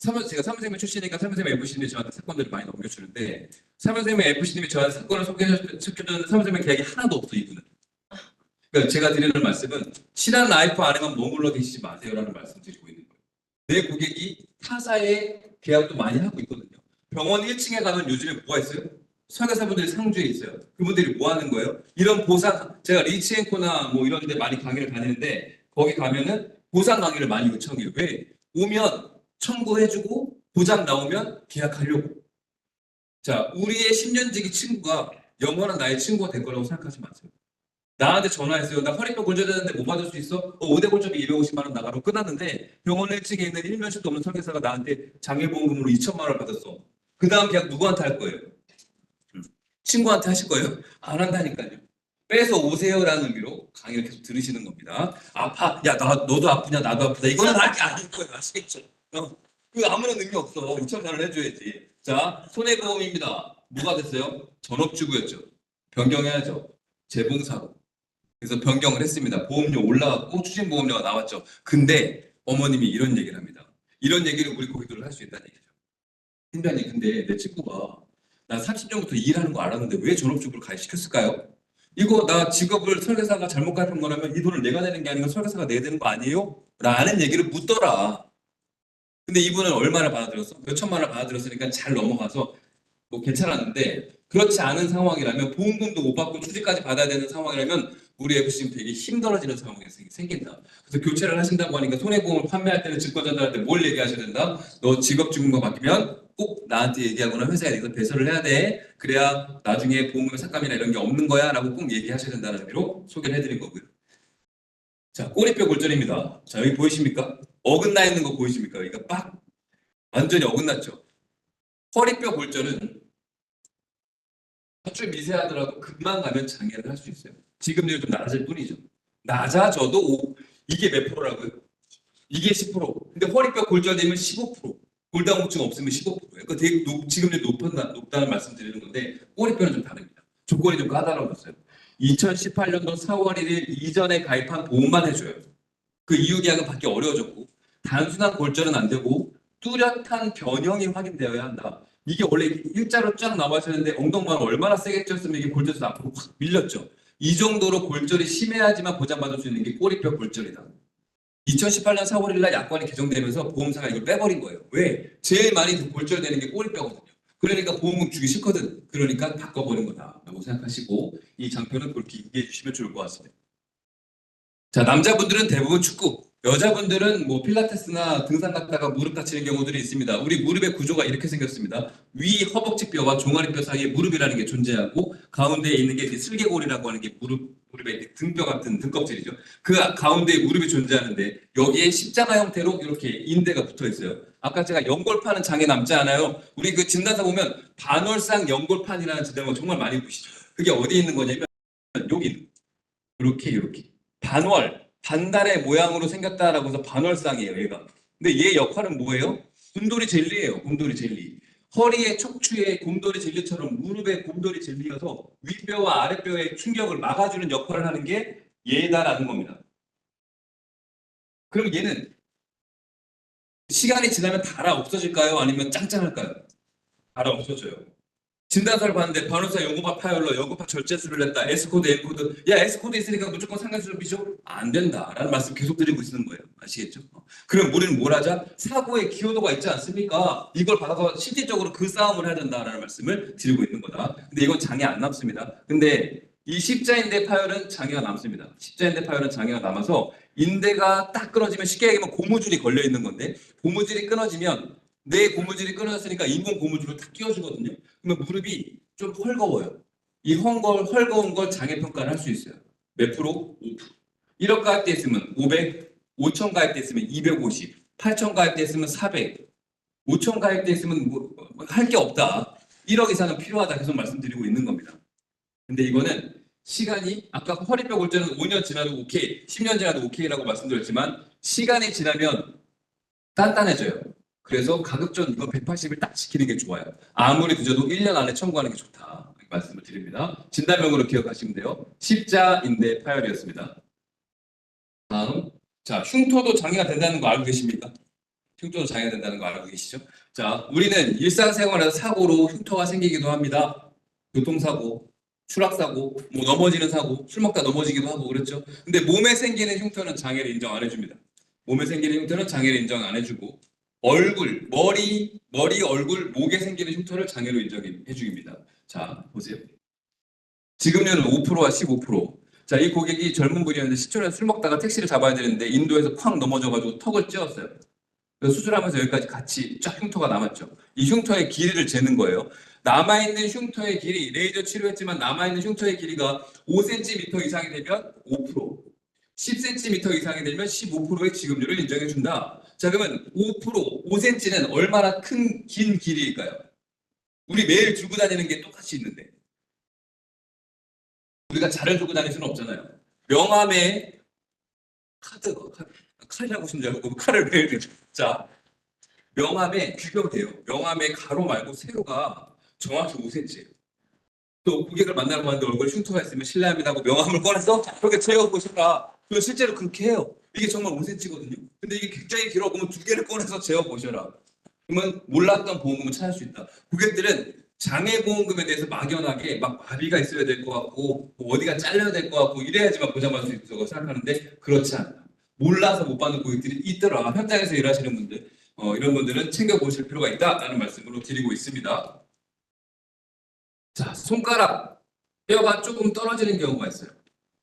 제가 사무생명 출신이니까 사무생명 FC님이 저한테 사건들을 많이 넘겨주는데 사무생명 FC님이 저한테 사건을 소개해주는 사무생명 계약이 하나도 없어 이분은. 그러니까 제가 드리는 말씀은 친한 라이프 안에만 머물러 계시지 마세요라는 말씀 드리고 있는 거예요. 내 고객이 타사의 계약도 많이 하고 있거든요. 병원 1층에 가면 요즘에 뭐가 있어요? 설계사분들이 상주에 있어요. 그분들이 뭐 하는 거예요? 이런 보상, 제가 리치앤코나 뭐 이런 데 많이 강의를 다니는데 거기 가면은 보상 강의를 많이 요청해요. 왜? 오면 청구해주고 보장 나오면 계약하려고. 자, 우리의 10년지기 친구가 영원한 나의 친구가 될 거라고 생각하지 마세요. 나한테 전화했어요. 나 허리뼈 골절되는데 못 받을 수 있어? 5대 골절비 250만 원 나가로 끝났는데 병원 1층에 있는 1년씩도 없는 설계사가 나한테 장애보험금으로 2천만 원을 받았어. 그 다음 계약 누구한테 할 거예요? 친구한테 하실 거예요? 안 한다니까요. 빼서 오세요라는 의미로 강의를 계속 들으시는 겁니다. 아파. 야, 너도 아프냐? 나도 아프다. 이거는 할 게 아닐 거예요. 아시겠죠? 그 아무런 의미 없어. 2천 만 원 해줘야지. 자, 손해보험입니다. 뭐가 됐어요? 전업주부였죠. 변경해야죠. 재봉사로. 그래서 변경을 했습니다. 보험료 올라갔고 추징보험료가 나왔죠. 근데 어머님이 이런 얘기를 합니다. 이런 얘기를 우리 고객들을 할 수 있다는 얘기죠. 팀장님, 근데 내 친구가 나 30년부터 일하는 거 알았는데 왜 전업주부를 가입시켰을까요? 이거 나 직업을 설계사가 잘못 가입한 거라면 이 돈을 내가 내는 게 아니라 설계사가 내야 되는 거 아니에요? 라는 얘기를 묻더라. 근데 이분은 얼마나 받아들였어? 몇 천만 원 받아들였으니까 잘 넘어가서 뭐 괜찮았는데 그렇지 않은 상황이라면 보험금도 못 받고 추징까지 받아야 되는 상황이라면 우리 FC는 되게 힘들어지는 상황이 생긴다. 그래서 교체를 하신다고 하니까 손해보험을 판매할 때는 증권 전달할 때 뭘 얘기하셔야 된다? 너 직업주부가 바뀌면 꼭 나한테 얘기하거나 회사에 대해서 배설을 해야 돼. 그래야 나중에 보험금 삭감이나 이런 게 없는 거야 라고 꼭 얘기하셔야 된다는 의미로 소개를 해드린 거고요. 자, 꼬리뼈 골절입니다. 자, 여기 보이십니까? 어긋나 있는 거 보이십니까? 여기가 빡 완전히 어긋났죠. 허리뼈 골절은 아주 미세하더라도 금방 가면 장애를 할 수 있어요. 지금률이 좀 낮을 뿐이죠. 낮아져도 이게 몇 프로라고요? 이게 10%. 근데 허리뼈 골절되면 15%. 골다공증 없으면 15%예요. 그러니까 되게 지금률이 높다는 말씀 드리는 건데 꼬리뼈는 좀 다릅니다. 조건이 좀 까다로워졌어요. 2018년도 4월 1일 이전에 가입한 보험만 해줘요. 그 이후 계약은 받기 어려워졌고 단순한 골절은 안 되고 뚜렷한 변형이 확인되어야 한다. 이게 원래 일자로 쫙 나와있었는데 엉덩방을 얼마나 세게 쪘으면 이게 골절에서 앞으로 확 밀렸죠. 이 정도로 골절이 심해야지만 보장받을 수 있는 게 꼬리뼈 골절이다. 2018년 4월 1일 날 약관이 개정되면서 보험사가 이걸 빼버린 거예요. 왜? 제일 많이 골절되는 게 꼬리뼈거든요. 그러니까 보험금 주기 싫거든. 그러니까 바꿔버린 거다라고 생각하시고 이 장표는 그렇게 이해해 주시면 좋을 것 같습니다. 자, 남자분들은 대부분 축구, 여자분들은 뭐 필라테스나 등산 갔다가 무릎 다치는 경우들이 있습니다. 우리 무릎의 구조가 이렇게 생겼습니다. 위 허벅지뼈와 종아리뼈 사이에 무릎이라는 게 존재하고 가운데에 있는 게 슬개골이라고 하는 게 무릎의 등뼈 같은 등껍질이죠. 그 가운데에 무릎이 존재하는데 여기에 십자가 형태로 이렇게 인대가 붙어 있어요. 아까 제가 연골판은 장에 남지 않아요. 우리 그 진단서 보면 반월상 연골판이라는 진단서 정말 많이 보시죠. 그게 어디 있는 거냐면 여기 이렇게 반달의 모양으로 생겼다라고 해서 반월상이에요, 얘가. 근데 얘 역할은 뭐예요? 곰돌이 젤리예요, 곰돌이 젤리. 허리에 척추에 곰돌이 젤리처럼 무릎에 곰돌이 젤리여서 윗뼈와 아랫뼈의 충격을 막아주는 역할을 하는 게 얘다라는 겁니다. 그럼 얘는 시간이 지나면 달아 없어질까요? 아니면 짱짱할까요? 달아 없어져요. 진단서를 봤는데 반월상 연고파 파열로 연고파 절제술을 했다. S코드, M코드. 야, S코드 있으니까 무조건 상간수술 비죠? 안 된다라는 말씀 계속 드리고 있는 거예요. 아시겠죠? 그럼 우리는 뭘 하자? 사고의 기여도가 있지 않습니까? 이걸 받아서 실질적으로 그 싸움을 해야 된다라는 말씀을 드리고 있는 거다. 근데 이건 장애 안 남습니다. 근데 이 십자인대 파열은 장애가 남습니다. 십자인대 파열은 장애가 남아서 인대가 딱 끊어지면 쉽게 얘기하면 고무줄이 걸려 있는 건데 고무줄이 끊어지면 내 고무줄이 끊어졌으니까 인공 고무줄을 탁 끼워주거든요. 그러면 무릎이 좀 헐거워요. 이 헐거운 걸 장애 평가를 할 수 있어요. 몇 프로? 5%. 1억 가입돼 있으면 500, 5천 가입돼 있으면 250, 8천 가입돼 있으면 400, 5천 가입돼 있으면 할 게 없다. 1억 이상은 필요하다 계속 말씀드리고 있는 겁니다. 근데 이거는 시간이 아까 허리뼈 골절은 5년 지나도 오케이, 10년 지나도 오케이라고 말씀드렸지만 시간이 지나면 단단해져요. 그래서 가급적 이거 180을 딱 지키는 게 좋아요. 아무리 늦어도 1년 안에 청구하는 게 좋다. 이렇게 말씀을 드립니다. 진단명으로 기억하시면 돼요. 십자인대 파열이었습니다. 다음, 자, 흉터도 장애가 된다는 거 알고 계십니까? 흉터도 장애가 된다는 거 알고 계시죠? 자, 우리는 일상생활에서 사고로 흉터가 생기기도 합니다. 교통사고, 추락사고, 뭐 넘어지는 사고, 술 먹다 넘어지기도 하고 그렇죠. 근데 몸에 생기는 흉터는 장애를 인정 안 해줍니다. 몸에 생기는 흉터는 장애를 인정 안 해주고 얼굴, 머리, 얼굴, 목에 생기는 흉터를 장애로 인정해 줍니다. 자, 보세요. 지급료는 5%와 15%. 자, 이 고객이 젊은 분이었는데 시초에서 술 먹다가 택시를 잡아야 되는데 인도에서 쾅 넘어져가지고 턱을 찧었어요. 그래서 수술하면서 여기까지 같이 쫙 흉터가 남았죠. 이 흉터의 길이를 재는 거예요. 남아있는 흉터의 길이, 레이저 치료했지만 남아있는 흉터의 길이가 5cm 이상이 되면 5%, 10cm 이상이 되면 15%의 지급료를 인정해준다. 자, 그러면 5%, 5cm는 얼마나 긴 길이일까요? 우리 매일 들고 다니는 게 똑같이 있는데 우리가 자를 들고 다닐 수는 없잖아요. 명함에 칼이라고 하시면 되고 칼을 매일 들고 자, 명함에 규격돼요. 명함에 가로 말고 세로가 정확히 5cm예요. 또 고객을 만나러 갔는데 얼굴에 흉터가 있으면 실례합니다 하고 명함을 꺼내서 이렇게 재어보셔라. 그럼 실제로 그렇게 해요. 이게 정말 5cm거든요. 근데 이게 굉장히 길어. 그러면 두 개를 꺼내서 재어보셔라. 그러면 몰랐던 보험금을 찾을 수 있다. 고객들은 장애보험금에 대해서 막연하게 막 마비가 있어야 될 것 같고 뭐 어디가 잘려야 될 것 같고 이래야지만 보장받을 수 있다고 생각하는데 그렇지 않다. 몰라서 못 받는 고객들이 있더라. 현장에서 일하시는 분들 이런 분들은 챙겨보실 필요가 있다라는 말씀으로 드리고 있습니다. 자, 손가락 뼈가 조금 떨어지는 경우가 있어요.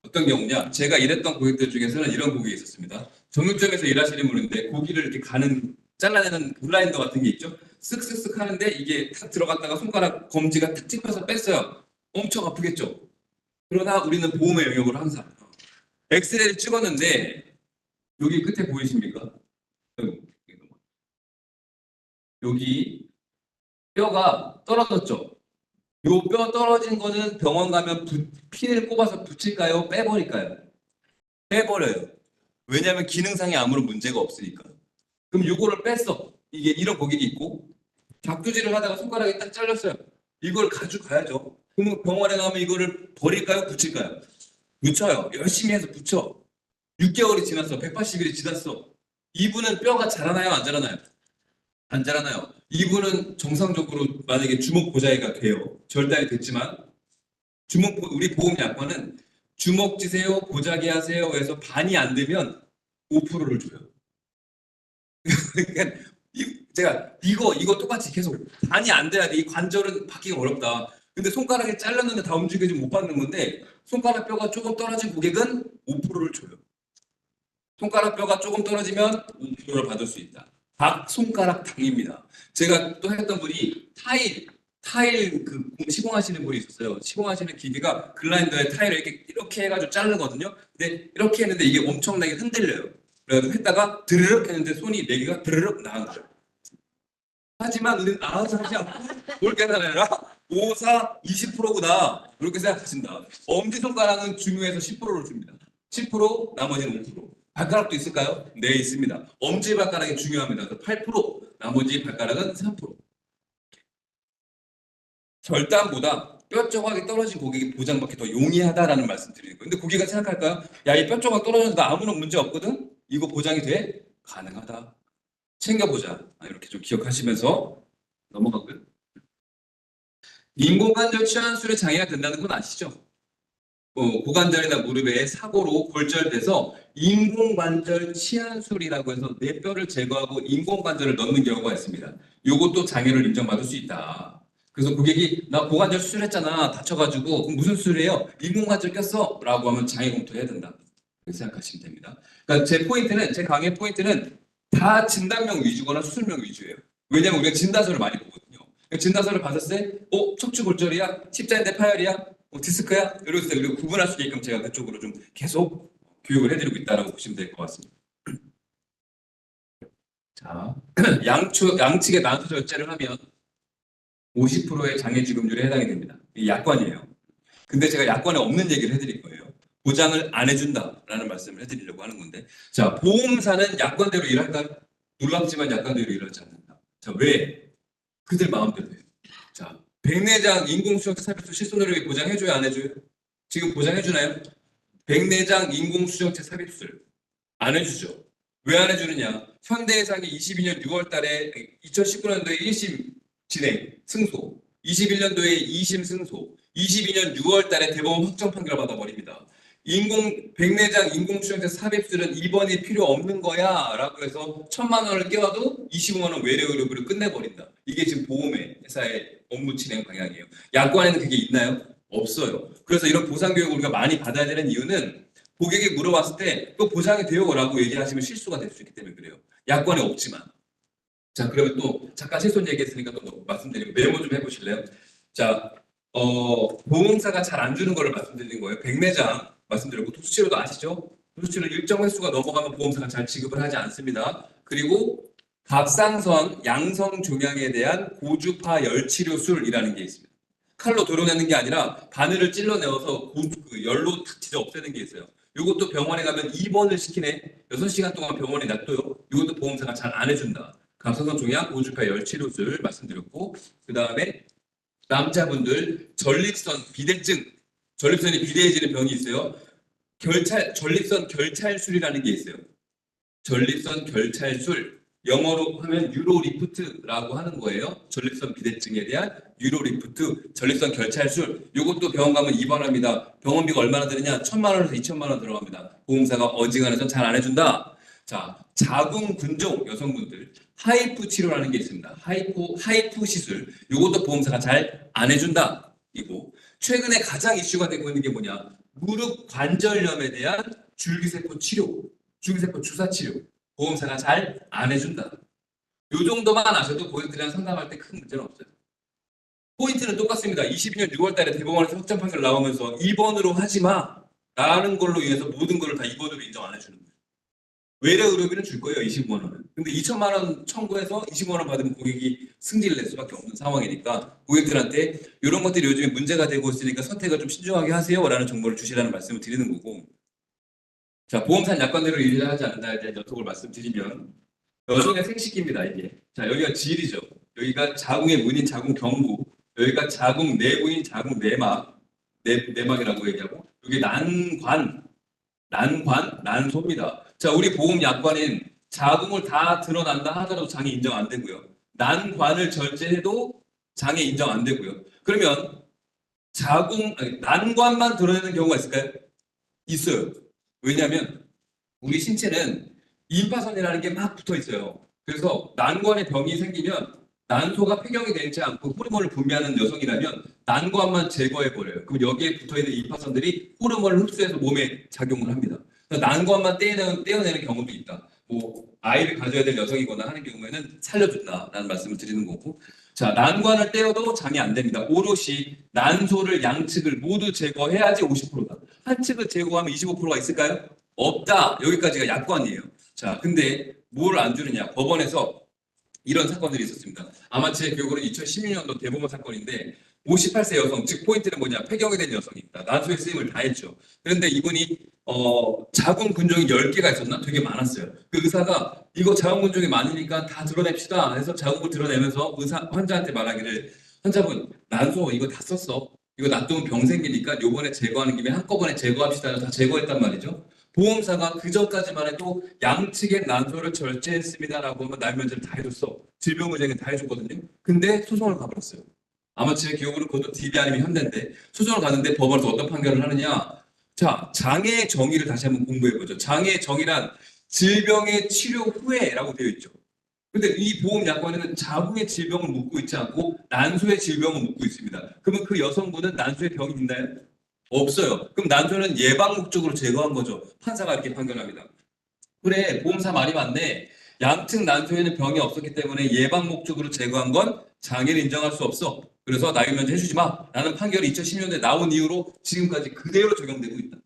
어떤 경우냐? 제가 일했던 고객들 중에서는 이런 고객이 있었습니다. 정육점에서 일하시는 분인데 고기를 이렇게 잘라내는 블라인더 같은 게 있죠. 쓱쓱쓱 하는데 이게 탁 들어갔다가 손가락 검지가 탁 찝혀서 뺐어요. 엄청 아프겠죠. 그러나 우리는 보험의 영역을 항상 엑스레이를 찍었는데 여기 끝에 보이십니까? 여기 뼈가 떨어졌죠. 요 뼈 떨어진 거는 병원 가면 핀을 꼽아서 붙일까요? 빼버릴까요? 빼버려요. 왜냐하면 기능상에 아무런 문제가 없으니까. 그럼 요거를 뺐어. 이게 이런 고객이 있고 작두질을 하다가 손가락이 딱 잘렸어요. 이걸 가져가야죠. 그럼 병원에 가면 이거를 버릴까요? 붙일까요? 붙여요. 열심히 해서 붙여. 6개월이 지났어. 180일이 지났어. 이분은 뼈가 자라나요? 안 자라나요? 안 자라나요? 이분은 정상적으로 만약에 주먹 보자기가 돼요. 절단이 됐지만 우리 보험약관은 주먹 쥐세요, 보자기 하세요 해서 반이 안 되면 5%를 줘요. 그러니까 제가 이거 똑같이 계속 반이 안 돼야 돼. 이 관절은 받기가 어렵다. 근데 손가락이 잘렸는데 다 움직여지면 못 받는 건데 손가락 뼈가 조금 떨어진 고객은 5%를 줘요. 손가락 뼈가 조금 떨어지면 5%를 받을 수 있다. 박 손가락 당입니다. 제가 또 했던 분이 타일 시공하시는 분이 있었어요. 시공하시는 기계가 글라인더에 타일을 이렇게 해가지고 자르거든요. 근데 이렇게 했는데 이게 엄청나게 흔들려요. 그래가지고 했다가 드르륵 했는데 손이 4개가 드르륵 나간 거예요. 하지만 우리는 하지 않고 뭘 깨달아라? 5, 4, 20%구나. 그렇게 생각하신다. 엄지손가락은 중요해서 10%를 줍니다. 10%, 나머지는 5%. 발가락도 있을까요? 네, 있습니다. 엄지발가락이 중요합니다. 그래서 8%, 나머지 발가락은 3%. 절단보다 뼈 조각이 떨어진 고객이 보장받기 더 용이하다라는 말씀 드리는 거예요. 근데 고객가 생각할까요? 야, 이 뼈 조각 떨어져도 아무런 문제 없거든? 이거 보장이 돼? 가능하다. 챙겨보자. 이렇게 좀 기억하시면서 넘어가고요. 인공관절 치환술에 장애가 된다는 건 아시죠? 고관절이나 무릎에 사고로 골절돼서 인공관절 치환술이라고 해서 내 뼈를 제거하고 인공관절을 넣는 경우가 있습니다. 이것도 장애를 인정받을 수 있다. 그래서 고객이 나 고관절 수술했잖아. 다쳐가지고 그럼 무슨 수술이에요? 인공관절 꼈어? 라고 하면 장애 검토해야 된다. 그렇게 생각하시면 됩니다. 그러니까 제 강의 포인트는 다 진단명 위주거나 수술명 위주예요. 왜냐하면 우리가 진단서를 많이 보거든요. 진단서를 봤을 때 척추골절이야? 십자인대 파열이야? 디스크야? 그리고 구분할 수 있게끔 제가 그쪽으로 좀 계속 교육을 해드리고 있다고 보시면 될 것 같습니다. 자, 양측에 난소 절제를 하면 50%의 장애 지급률에 해당이 됩니다. 이 약관이에요. 근데 제가 약관에 없는 얘기를 해드릴 거예요. 보장을 안 해준다라는 말씀을 해드리려고 하는 건데, 자, 보험사는 약관대로 일할까요? 놀랍지만 약관대로 일하지 않는다. 자, 왜? 그들 마음대로 해요. 자, 백내장 인공수정체 삽입술 실손의료비 보장해줘요, 안 해줘요? 지금 보장해주나요? 백내장 인공수정체 삽입술 안 해주죠. 왜 안 해주느냐? 현대해상이 22년 6월 달에 2019년도에 1심 진행 승소, 21년도에 2심 승소, 22년 6월 달에 대법원 확정 판결을 받아버립니다. 백내장 인공수정체 삽입술은 입원이 필요 없는 거야 라고 해서 1,000만 원을 깨워도 25만 원 외래 의료비를 끝내버린다. 이게 지금 보험회사의 업무 진행 방향이에요. 약관에는 그게 있나요? 없어요. 그래서 이런 보상교육을 우리가 많이 받아야 되는 이유는 고객이 물어봤을 때 또 보상이 돼요 라고 얘기하시면 실수가 될 수 있기 때문에 그래요. 약관에 없지만. 자, 그러면 또 잠깐 실손 얘기했으니까 또 말씀드리고 메모 좀 해보실래요? 자, 보험사가 잘 안 주는 거를 말씀드리는 거예요. 백내장 말씀드렸고 도수치료도 아시죠? 도수치료 일정 횟수가 넘어가면 보험사가 잘 지급을 하지 않습니다. 그리고 갑상선 양성 종양에 대한 고주파 열치료술이라는 게 있습니다. 칼로 도려내는 게 아니라 바늘을 찔러내어서 열로 탁 찢어 없애는 게 있어요. 이것도 병원에 가면 입원을 시키네. 6시간 동안 병원에 놔둬요. 이것도 보험사가 잘 안 해준다. 갑상선 종양 고주파 열치료술 말씀드렸고, 그 다음에 남자분들 전립선 비대증, 전립선이 비대해지는 병이 있어요. 전립선 결찰술이라는 게 있어요. 전립선 결찰술, 영어로 하면 유로리프트라고 하는 거예요. 전립선 비대증에 대한 유로리프트, 전립선 결찰술. 이것도 병원 가면 입원합니다. 병원비가 얼마나 드느냐? 1,000만 원에서 2,000만 원 들어갑니다. 보험사가 어지간해서 잘 안 해준다. 자, 자궁근종 여성분들 하이프 치료라는 게 있습니다. 하이프 시술. 이것도 보험사가 잘 안 해준다. 이고 최근에 가장 이슈가 되고 있는 게 뭐냐? 무릎 관절염에 대한 줄기세포 치료, 줄기세포 주사 치료. 보험사가 잘 안 해준다. 이 정도만 아셔도 고객들이랑 상담할 때 큰 문제는 없어요. 포인트는 똑같습니다. 22년 6월 달에 대법원에서 확정 판결 나오면서 2번으로 하지 마 라는 걸로 인해서 모든 걸 다 2번으로 인정 안 해주는 거예요. 외래 의료비는 줄 거예요. 25만 원은. 근데 2천만 원 청구해서 25만 원 받으면 고객이 승질을 낼 수밖에 없는 상황이니까 고객들한테 이런 것들이 요즘에 문제가 되고 있으니까 선택을 좀 신중하게 하세요 라는 정보를 주시라는 말씀을 드리는 거고, 자, 보험사는 약관대로 일하지 않는다에 대한 여톡을 말씀드리면 여성의 생식기입니다. 이게. 자, 여기가 질이죠. 여기가 자궁의 문인 자궁 경부, 여기가 자궁 내부인 자궁 내막, 내막이라고 얘기하고, 여기 난소입니다. 자, 우리 보험 약관인 자궁을 다 드러난다 하더라도 장애 인정 안 되고요. 난관을 절제해도 장애 인정 안 되고요. 그러면 난관만 드러내는 경우가 있을까요? 있어요. 왜냐하면 우리 신체는 임파선이라는 게 막 붙어 있어요. 그래서 난관에 병이 생기면 난소가 폐경이 되지 않고 호르몬을 분비하는 여성이라면 난관만 제거해 버려요. 그럼 여기에 붙어 있는 임파선들이 호르몬을 흡수해서 몸에 작용을 합니다. 그래서 난관만 떼어내는 경우도 있다. 뭐 아이를 가져야 될 여성이거나 하는 경우에는 살려준다라는 말씀을 드리는 거고, 자, 난관을 떼어도 장애 안 됩니다. 오롯이 난소를 양측을 모두 제거해야지 50%다. 한 측을 제거하면 25%가 있을까요? 없다. 여기까지가 약관이에요. 자, 근데 뭘 안 주느냐? 법원에서 이런 사건들이 있었습니다. 아마 제 기억으로 2016년도 대법원 사건인데 58세 여성, 즉 포인트는 뭐냐, 폐경이 된 여성입니다. 난소의 쓰임을 다 했죠. 그런데 이분이 자궁 근종이 10개가 있었나? 되게 많았어요. 그 의사가 이거 자궁 근종이 많으니까 다 드러냅시다 해서 자궁을 드러내면서 환자한테 말하기를, 환자분 난소 이거 다 썼어. 이거 놔두면 병 생기니까 요번에 제거하는 김에 한꺼번에 제거합시다. 다 제거했단 말이죠. 보험사가 그 전까지만 해도 양측의 난소를 절제했습니다라고 하면 날면제를 다 해줬어. 질병의정에 다 해줬거든요. 근데 소송을 가버렸어요. 아마 제 기억으로 그것도 DB 아니면 현대인데, 소송을 가는데 법원에서 어떤 판결을 하느냐. 자, 장애의 정의를 다시 한번 공부해보죠. 장애의 정의란 질병의 치료 후에라고 되어 있죠. 근데 이 보험약관에는 자궁의 질병을 묻고 있지 않고 난소의 질병을 묻고 있습니다. 그러면 그 여성분은 난소의 병이 있나요? 없어요. 그럼 난소는 예방 목적으로 제거한 거죠. 판사가 이렇게 판결합니다. 그래, 보험사 말이 맞네. 양측 난소에는 병이 없었기 때문에 예방 목적으로 제거한 건 장애를 인정할 수 없어. 그래서 나이면제 해주지 마. 라는 판결이 2010년대 나온 이후로 지금까지 그대로 적용되고 있다.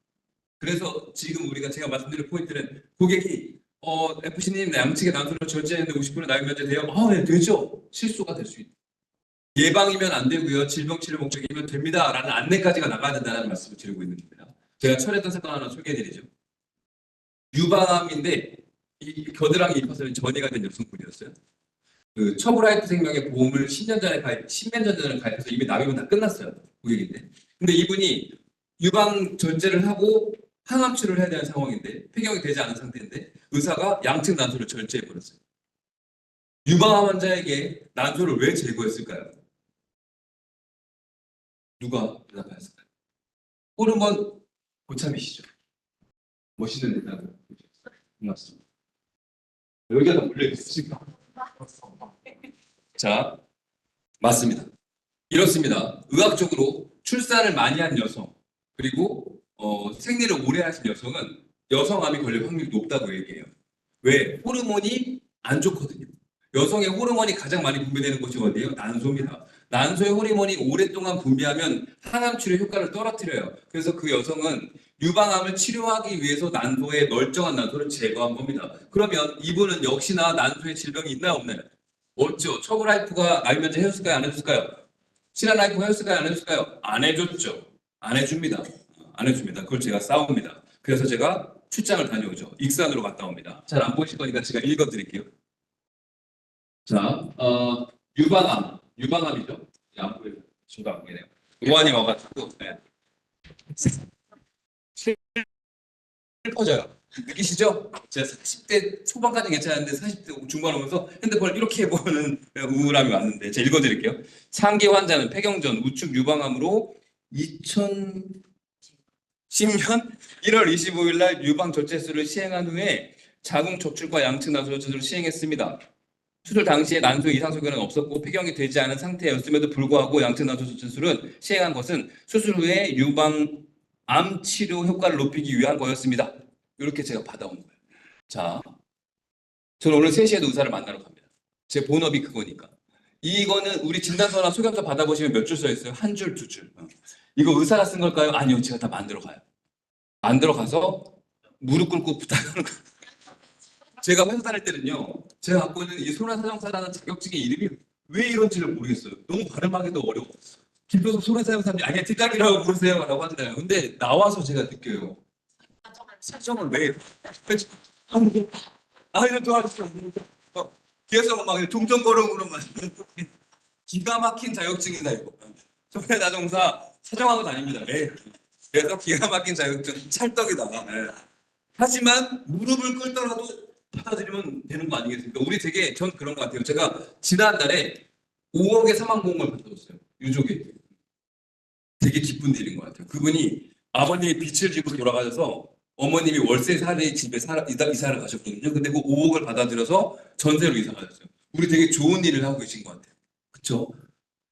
그래서 지금 우리가 제가 말씀드릴 포인트는, 고객이 FC님 양측의 난소를 절제했는데 50% 나이면제 돼요? 네, 되죠. 실수가 될 수 있다. 예방이면 안 되고요. 질병 치료 목적이면 됩니다. 라는 안내까지가 나가야 된다는 말씀을 드리고 있는 겁니다. 제가 처리했던 사건 하나 소개해드리죠. 유방암인데 이 겨드랑이 입화설이 전이가 된 여성분이었어요. 그 처브라이트 생명의 보험을 10년 전에 가입해서 이미 납입은 다 끝났어요. 고객인데. 근데 이분이 유방 절제를 하고 항암 치료를 해야 되는 상황인데 폐경이 되지 않은 상태인데 의사가 양측 난소를 절제해 버렸어요. 유방암 환자에게 난소를 왜 제거했을까요? 누가 대답하였을까요? 호르몬 고참이시죠. 멋있는 대답을. 고맙습니다. 여기가 다 물려있으니까. 자, 맞습니다. 이렇습니다. 의학적으로 출산을 많이 한 여성, 그리고 생리를 오래 하신 여성은 여성암이 걸릴 확률이 높다고 얘기해요. 왜? 호르몬이 안 좋거든요. 여성의 호르몬이 가장 많이 분비되는 곳이 어디예요? 난소입니다. 난소의 호르몬이 오랫동안 분비하면 항암 치료 효과를 떨어뜨려요. 그래서 그 여성은 유방암을 치료하기 위해서 난소의 멀쩡한 난소를 제거한 겁니다. 그러면 이분은 역시나 난소에 질병이 있나요, 없나요? 없죠. 처브라이프가 나이면제 해줬을까요, 안 해줬을까요? 시라라이프가 해줬을까요, 안 해줬을까요? 안 해줬죠. 안 해줍니다. 안 해줍니다. 그걸 제가 싸웁니다. 그래서 제가 출장을 다녀오죠. 익산으로 갔다 옵니다. 잘 안 보이실 거니까 제가 읽어드릴게요. 자, 유방암이죠. 안 보여요. 저도 안 보이네요. 노안이 와가지고, 네. 슬퍼져요. 느끼시죠? 제가 40대 초반까지 괜찮았는데 40대 중반 오면서 핸드폰을 이렇게 보는 우울함이 왔는데, 제가 읽어드릴게요. 상기 환자는 폐경 전 우측 유방암으로 2010년 1월 25일 날 유방 절제술을 시행한 후에 자궁 적출과 양측 난소 절제술을 시행했습니다. 수술 당시에 난소 이상 소견은 없었고 폐경이 되지 않은 상태였음에도 불구하고 양측 난소 절제술을 시행한 것은 수술 후에 유방암 치료 효과를 높이기 위한 거였습니다. 이렇게 제가 받아온 거예요. 자, 저는 오늘 3시에도 의사를 만나러 갑니다. 제 본업이 그거니까. 이거는 우리 진단서나 소견서 받아보시면 몇 줄 써 있어요? 한 줄, 두 줄. 이거 의사가 쓴 걸까요? 아니요, 제가 다 만들어 가요. 만들어 가서 무릎 꿇고 부탁하는 거예요. 제가 회사 다닐 때는요, 제가 갖고 있는 이 소라사형사라는 자격증의 이름이 왜 이런지를 모르겠어요. 너무 발음하기도 어려워. 김도석 소라사형사님, 아니, 팀장이라고 부르세요. 라고 하잖아요. 근데 나와서 제가 느껴요. 사정을 왜 이래? 이거 도와주세요. 계속 막 동정거름으로만 기가 막힌 자격증이다, 이거. 소라사형사 사정하고 다닙니다. 네. 그래서 기가 막힌 자격증 찰떡이다. 네. 하지만 무릎을 꿇더라도 받아들이면 되는 거 아니겠습니까? 우리 되게 전 그런 것 같아요. 제가 지난달에 5억의 사망보험을 받아줬어요. 유족이. 되게 기쁜 일인 것 같아요. 그분이 아버님이 빚을 지고 돌아가셔서 어머님이 월세 살이 집에 이사를 가셨거든요. 근데 그 5억을 받아들여서 전세로 이사 가셨어요. 우리 되게 좋은 일을 하고 계신 것 같아요. 그렇죠?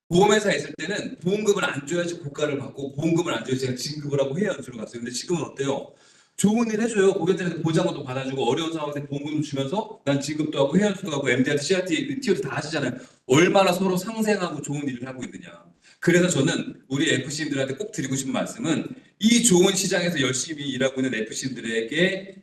보험회사에 있을 때는 보험금을 안 줘야지 고가를 받고 보험금을 안 줘야지 제가 진급을 하고 해외연수를 갔어요. 근데 지금은 어때요? 좋은 일 해줘요. 고객들한테 보장도 받아주고 어려운 상황에서 보험금 주면서 난 진급도 하고 회원수도 하고 MD한테 CRT, TO도 다 하시잖아요. 얼마나 서로 상생하고 좋은 일을 하고 있느냐. 그래서 저는 우리 FC님들한테 꼭 드리고 싶은 말씀은 이 좋은 시장에서 열심히 일하고 있는 FC님들에게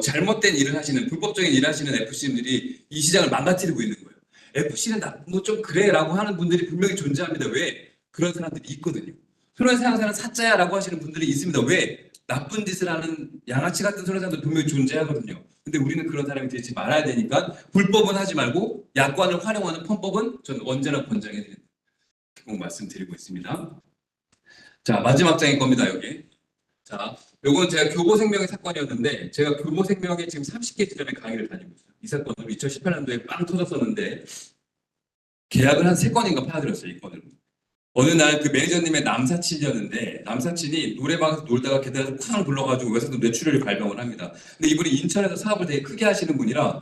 잘못된 일을 하시는 불법적인 일을 하시는 FC님들이 이 시장을 망가뜨리고 있는 거예요. FC는 뭐 좀 그래라고 하는 분들이 분명히 존재합니다. 왜? 그런 사람들이 있거든요. 손해상사는 사자야라고 하시는 분들이 있습니다. 왜? 나쁜 짓을 하는 양아치 같은 손해상도 분명히 존재하거든요. 근데 우리는 그런 사람이 되지 말아야 되니까 불법은 하지 말고 약관을 활용하는 편법은 저는 언제나 권장해 드립니다. 꼭 말씀드리고 있습니다. 자, 마지막 장일 겁니다, 여기. 자, 요건 제가 교보생명의 사건이었는데, 제가 교보생명에 지금 30개 지점에 강의를 다니고 있어요. 이 사건은 2018년도에 빵 터졌었는데, 계약을 한 3건인가 파들었어요, 이 건을. 어느 날 그 매니저님의 남사친이었는데, 남사친이 노래방에서 놀다가 계단에서 쾅 불러가지고 외상도 뇌출혈을 발병을 합니다. 근데 이분이 인천에서 사업을 되게 크게 하시는 분이라,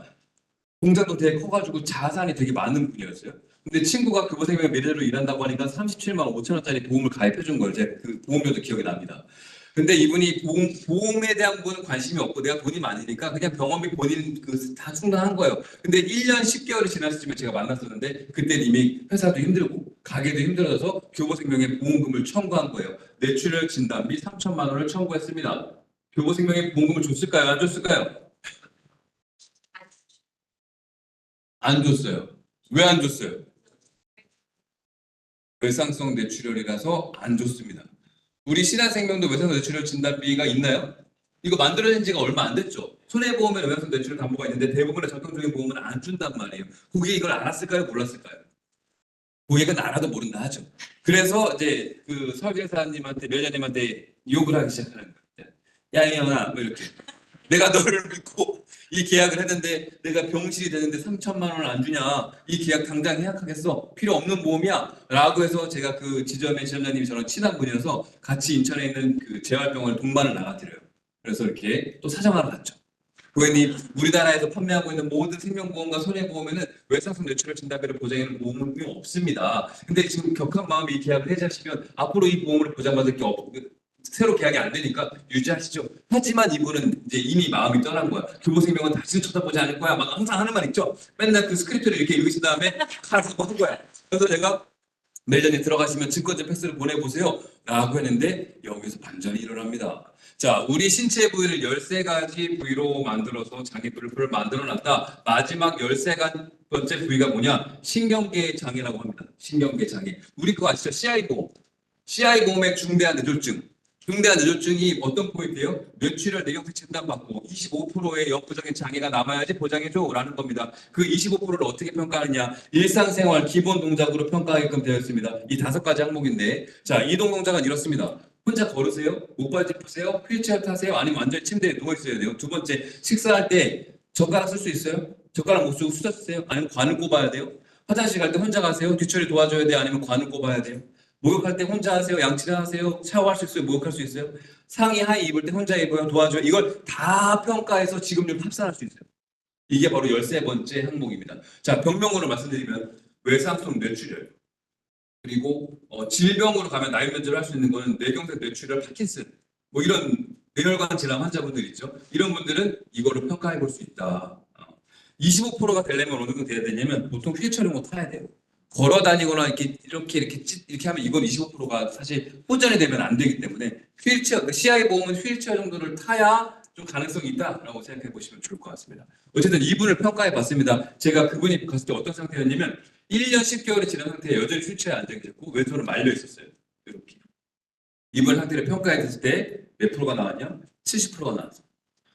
공장도 되게 커가지고 자산이 되게 많은 분이었어요. 근데 친구가 교보생명 매니저로 일한다고 하니까 37만 5천 원짜리 보험을 가입해 준 거예요. 제가 그 보험료도 기억이 납니다. 근데 이분이 보험에 대한 부분은 관심이 없고 내가 돈이 많으니까 그냥 병원비 본인 그 다 충당한 거예요. 근데 1년 10개월이 지났을 쯤에 제가 만났었는데 그때 이미 회사도 힘들고 가게도 힘들어져서 교보생명에 보험금을 청구한 거예요. 뇌출혈 진단비 3천만 원을 청구했습니다. 교보생명에 보험금을 줬을까요? 안 줬을까요? 안 줬어요. 왜 안 줬어요? 외상성 뇌출혈이라서 안 줬습니다. 우리 신한생명도 외상성 뇌출혈 진단비가 있나요? 이거 만들어진 지가 얼마 안 됐죠. 손해보험에 외상성 뇌출혈 담보가 있는데 대부분의 전통적인 보험은 안 준단 말이에요. 고객이 이걸 알았을까요? 몰랐을까요? 고객은 알아도 모른다 하죠. 그래서 이제 그 설계사님한테 매니저님한테 욕을 하기 시작하는 거예요. 야 이년아 뭐 이렇게 내가 너를 믿고 이 계약을 했는데 내가 병실이 되는데 3천만 원을 안 주냐? 이 계약 당장 해약하겠어? 필요 없는 보험이야? 라고 해서 제가 그 지점의 지점장님이 저랑 친한 분이어서 같이 인천에 있는 그 재활병원을 동반을 나가드려요. 그래서 이렇게 또 사정하러 갔죠. 고객님, 우리나라에서 판매하고 있는 모든 생명보험과 손해보험에는 외상성 뇌출혈 진단비를 보장하는 보험이 없습니다. 근데 지금 격한 마음에 이 계약을 해지하시면 앞으로 이 보험을 보장받을 게 새로 계약이 안 되니까 유지하시죠. 하지만 이분은 이제 이미 마음이 떠난 거야. 교보생명은 다시는 쳐다보지 않을 거야. 막 항상 하는 말 있죠. 맨날 그 스크립트를 이렇게 읽으신 다음에 가라고 한 거야. 그래서 제가 매장에 들어가시면 증권자 팩스를 보내보세요. 라고 했는데 여기서 반전이 일어납니다. 자, 우리 신체 부위를 13가지 부위로 만들어서 장애물을 만들어놨다. 마지막 13번째 부위가 뭐냐? 신경계 장애라고 합니다. 신경계 장애. 우리 그거 아시죠? CI보험. CI보험의 중대한 뇌졸중. 중대한 뇌졸중이 어떤 포인트예요? 뇌출혈 뇌경색 진단받고 25%의 역부정의 장애가 남아야지 보장해줘라는 겁니다. 그 25%를 어떻게 평가하느냐? 일상생활 기본 동작으로 평가하게끔 되어 있습니다. 이 5가지 항목인데, 자, 이동 동작은 이렇습니다. 혼자 걸으세요? 목발지 푸세요? 휠체어 타세요? 아니면 완전히 침대에 누워 있어야 돼요? 두 번째, 식사할 때 젓가락 쓸 수 있어요? 젓가락 못 쓰고 수저 쓰세요? 아니면 관을 꼽아야 돼요? 화장실 갈 때 혼자 가세요? 뒤처리 도와줘야 돼요? 아니면 관을 꼽아야 돼요? 목욕할 때 혼자 하세요? 양치를 하세요? 샤워할 수 있어요? 목욕할 수 있어요? 상의 하의 입을 때 혼자 입어요? 도와줘요? 이걸 다 평가해서 지급률 합산할 수 있어요. 이게 바로 13번째 항목입니다. 자, 병명으로 말씀드리면 외상성 뇌출혈, 그리고 질병으로 가면 나이면제를 할 수 있는 거는 뇌경색 뇌출혈, 파킨슨, 뭐 이런 뇌혈관 질환 환자분들 있죠. 이런 분들은 이거를 평가해 볼 수 있다. 25%가 되려면 어느 정도 돼야 되냐면 보통 휠체어를 못 타야 돼요. 걸어 다니거나 이렇게 하면 이건 25%가 사실 호전이 되면 안 되기 때문에 휠체어, CI 보험은 휠체어 정도를 타야 좀 가능성이 있다라고 생각해 보시면 좋을 것 같습니다. 어쨌든 이분을 평가해 봤습니다. 제가 그분이 갔을 때 어떤 상태였냐면 1년 10개월이 지난 상태에 여전히 휠체어에 앉아 계셨고 왼손을 말려 있었어요. 이렇게. 이분 상태를 평가했을 때 몇 프로가 나왔냐? 70%가 나왔어요.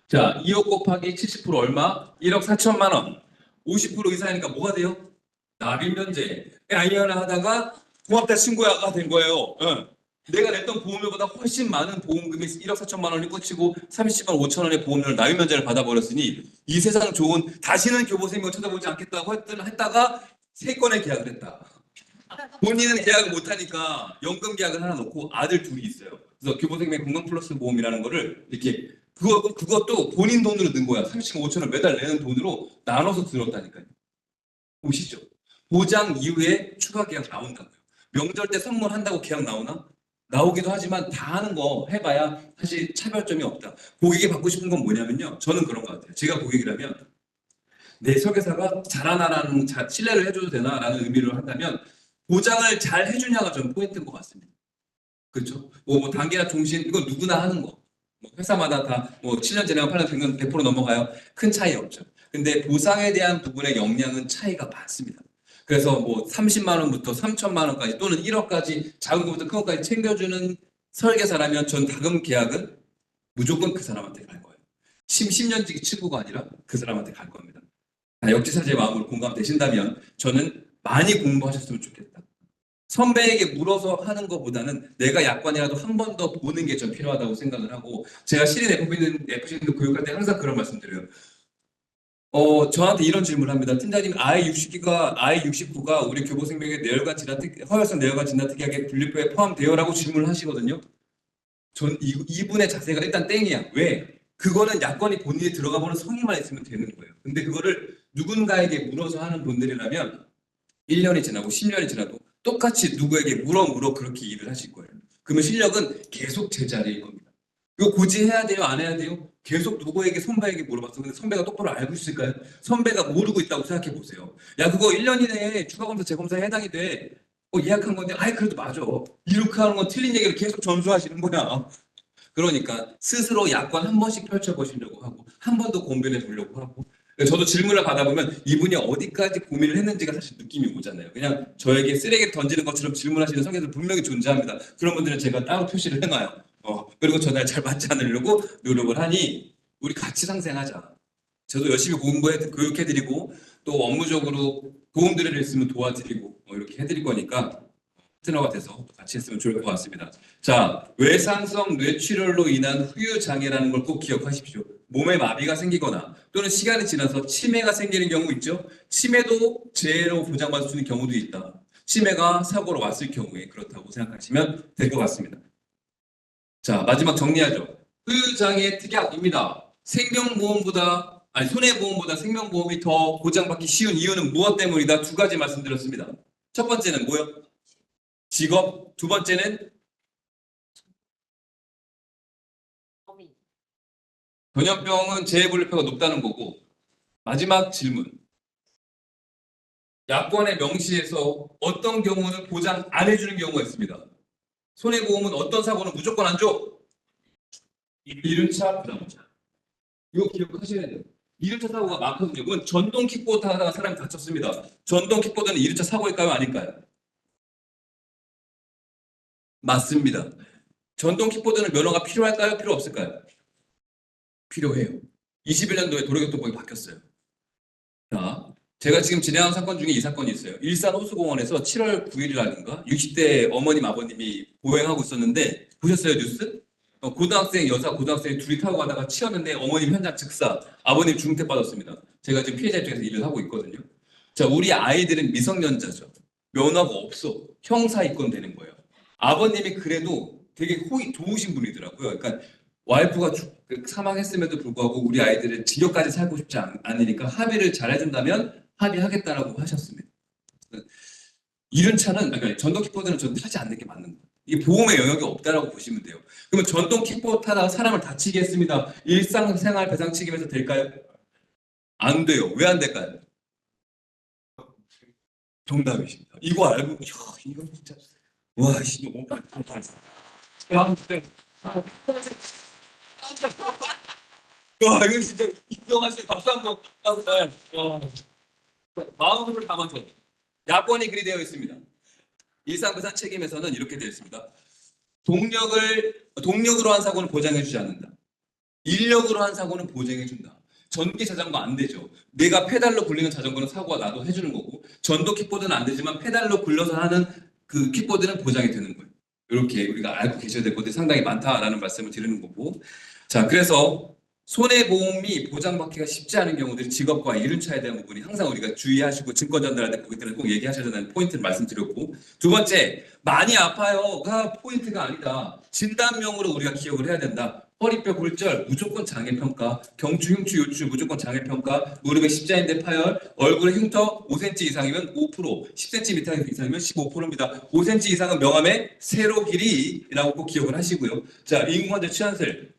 자, 2억 곱하기 70% 얼마? 1억 4천만 원. 50% 이상이니까 뭐가 돼요? 납입 면제. 아니하나 하다가 고맙다 친구야가 된 거예요. 응. 내가 냈던 보험료보다 훨씬 많은 보험금이 1억 4천만 원이 꽂히고 30만 5천 원의 보험료를 납입 면제를 받아버렸으니 이 세상 좋은 다시는 교보생명 쳐다보지 않겠다고 했다가 3건의 계약을 했다. 본인은 계약을 못하니까 연금 계약을 하나 놓고 아들 둘이 있어요. 그래서 교보생명 건강플러스 보험이라는 거를 이렇게 그것도 본인 돈으로 넣은 거야. 30만 5천 원 매달 내는 돈으로 나눠서 들었다니까요. 보시죠. 보장 이후에 추가 계약 나온다고요. 명절 때 선물한다고 계약 나오나? 나오기도 하지만 다 하는 거 해봐야 사실 차별점이 없다. 고객이 받고 싶은 건 뭐냐면요. 저는 그런 것 같아요. 제가 고객이라면 내 설계사가 잘하나라는 신뢰를 해줘도 되나라는 의미를 한다면 보장을 잘 해주냐가 좀 포인트인 것 같습니다. 그렇죠? 뭐 단기나 종신 이건 누구나 하는 거. 뭐 회사마다 다 뭐 7년 지나면 8년 100% 넘어가요. 큰 차이 없죠. 근데 보상에 대한 부분의 역량은 차이가 많습니다. 그래서 뭐 30만 원부터 3천만 원까지 또는 1억까지 작은 것부터 큰 것까지 챙겨주는 설계사라면 전 다금 계약은 무조건 그 사람한테 갈 거예요. 10년지기 친구가 아니라 그 사람한테 갈 겁니다. 역지사지의 마음으로 공감되신다면 저는 많이 공부하셨으면 좋겠다. 선배에게 물어서 하는 것보다는 내가 약관이라도 한 번 더 보는 게 좀 필요하다고 생각을 하고, 제가 신인 FC도 교육할 때 항상 그런 말씀드려요. 저한테 이런 질문을 합니다. 팀장님, I69가 우리 교보생명의 허혈성 내열관 진단 특약의 분류표에 포함되어라고 질문을 하시거든요. 전 이분의 자세가 일단 땡이야. 왜? 그거는 약관이 본인이 들어가 보는 성의만 있으면 되는 거예요. 근데 그거를 누군가에게 물어서 하는 분들이라면 1년이 지나고 10년이 지나도 똑같이 누구에게 물어 그렇게 일을 하실 거예요. 그러면 실력은 계속 제자리일 겁니다. 이거 굳이 해야 돼요? 안 해야 돼요? 계속 누구에게 선배에게 물어봤어. 근데 선배가 똑바로 알고 있을까요? 선배가 모르고 있다고 생각해 보세요. 야, 그거 1년 이내에 추가검사 재검사에 해당이 돼. 예약한 건데, 그래도 맞아. 이렇게 하는 건 틀린 얘기를 계속 전수하시는 거야. 그러니까 스스로 약관 한 번씩 펼쳐보시려고 하고 한 번 더 고민해 보려고 하고, 저도 질문을 받아보면 이분이 어디까지 고민을 했는지가 사실 느낌이 오잖아요. 그냥 저에게 쓰레기 던지는 것처럼 질문하시는 성향들 분명히 존재합니다. 그런 분들은 제가 따로 표시를 해놔요. 그리고 전화를 잘 받지 않으려고 노력을 하니 우리 같이 상생하자. 저도 열심히 교육해드리고 또 업무적으로 도움드릴 일 있으면 도와드리고 이렇게 해드릴 거니까 파트너가 돼서 같이 했으면 좋을 것 같습니다. 자, 외상성 뇌출혈로 인한 후유장애라는 걸 꼭 기억하십시오. 몸에 마비가 생기거나 또는 시간이 지나서 치매가 생기는 경우 있죠. 치매도 재해로 보장받을 수 있는 경우도 있다. 치매가 사고로 왔을 경우에 그렇다고 생각하시면 될 것 같습니다. 자, 마지막 정리하죠. 후유장애 특약입니다. 손해보험보다 생명보험이 더 보장받기 쉬운 이유는 무엇 때문이다? 두 가지 말씀드렸습니다. 첫 번째는 뭐요? 직업. 두 번째는 전염병은 재해분류표가 높다는 거고, 마지막 질문. 약관의 명시에서 어떤 경우는 보장 안 해주는 경우가 있습니다. 손해보험은 어떤 사고는 무조건 안 줘? 이륜차 부담자. 이거 기억하셔야 돼요. 이륜차 사고가 많거든요. 그건 전동 킥보드 하다가 사람이 다쳤습니다. 전동 킥보드는 이륜차 사고일까요? 아닐까요? 맞습니다. 전동 킥보드는 면허가 필요할까요? 필요 없을까요? 필요해요. 21년도에 도로교통법이 바뀌었어요. 자, 제가 지금 진행한 사건 중에 이 사건이 있어요. 일산 호수공원에서 7월 9일 날인가 60대 어머님 아버님이 보행하고 있었는데 보셨어요 뉴스? 여사 고등학생이 둘이 타고 가다가 치였는데 어머님 현장 즉사, 아버님 중퇴 받았습니다. 제가 지금 피해자 입장에서 일을 하고 있거든요. 자, 우리 아이들은 미성년자죠. 면허가 없어. 형사 입건 되는 거예요. 아버님이 그래도 되게 좋으신 분이더라고요. 그러니까 와이프가 사망했음에도 불구하고 우리 아이들은 징역까지 살고 싶지 않으니까 합의를 잘 해준다면 합의하겠다라고 하셨습니다. 이륜차는, 그러니까 전동 킥보드는 저는 타지 않는 게 맞는 거예요. 이게 보험의 영역이 없다라고 보시면 돼요. 그러면 전동 킥보드 타다가 사람을 다치게 했습니다. 일상생활 배상 책임에서 될까요? 안 돼요. 왜 안 될까요? 정답이십니다. 이거 알고, 이거 진짜, 와, 씨, 너무 깜짝이야. 와, 이거 진짜 인정하시고 박수 한번 하세요. 마음을 담아서 야권이 그리 되어 있습니다. 일상배상 책임에서는 이렇게 되어 있습니다. 동력으로 한 사고는 보장해주지 않는다. 인력으로 한 사고는 보장해준다. 전기 자전거 안 되죠. 내가 페달로 굴리는 자전거는 사고가 나도 해주는 거고, 전동 킥보드는 안 되지만 페달로 굴려서 하는 그 킥보드는 보장이 되는 거예요. 이렇게 우리가 알고 계셔야 될 것들이 상당히 많다라는 말씀을 드리는 거고, 자, 그래서 손해보험이 보장받기가 쉽지 않은 경우들이 직업과 이륜차에 대한 부분이 항상 우리가 주의하시고 증권 전달할 때 고객들은 꼭 얘기하셔야 되는 포인트를 말씀드렸고, 두 번째, 많이 아파요가 포인트가 아니다. 진단명으로 우리가 기억을 해야 된다. 허리뼈 골절 무조건 장애평가, 경추, 흉추, 요추 무조건 장애평가, 무릎에 십자인대 파열, 얼굴에 흉터 5cm 이상이면 5%, 10cm 이상이면 15%입니다. 5cm 이상은 명함의 세로 길이라고 꼭 기억을 하시고요. 자, 인공관절 치환술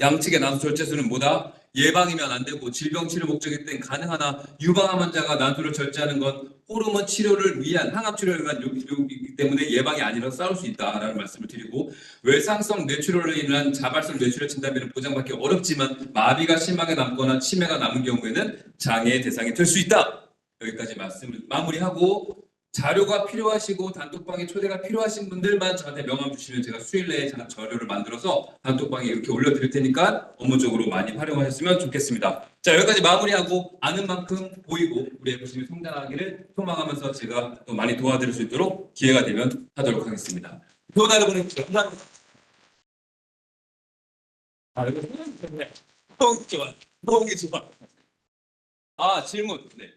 양측의 난소 절제술은 뭐다? 예방이면 안 되고 질병 치료 목적일 땐 가능하나 유방암 환자가 난소를 절제하는 건 호르몬 치료를 위한 항암 치료를 위한 요기이기 때문에 예방이 아니라 싸울 수 있다라는 말씀을 드리고, 외상성 뇌출혈로 인한 자발성 뇌출혈 진단비는 보장받기 어렵지만 마비가 심하게 남거나 치매가 남은 경우에는 장애의 대상이 될 수 있다. 여기까지 말씀을 마무리하고 자료가 필요하시고 단톡방에 초대가 필요하신 분들만 저한테 명함 주시면 제가 수요일 내에 자료를 만들어서 단톡방에 이렇게 올려드릴 테니까 업무적으로 많이 활용하셨으면 좋겠습니다. 자, 여기까지 마무리하고 아는 만큼 보이고 우리 FCB 성장하기를 소망하면서 제가 또 많이 도와드릴 수 있도록 기회가 되면 하도록 하겠습니다. 좋은 하루 보내십시오. 감사합니다. 아, 이거 좋네. 너무 좋아. 너무 좋아. 아, 질문. 네.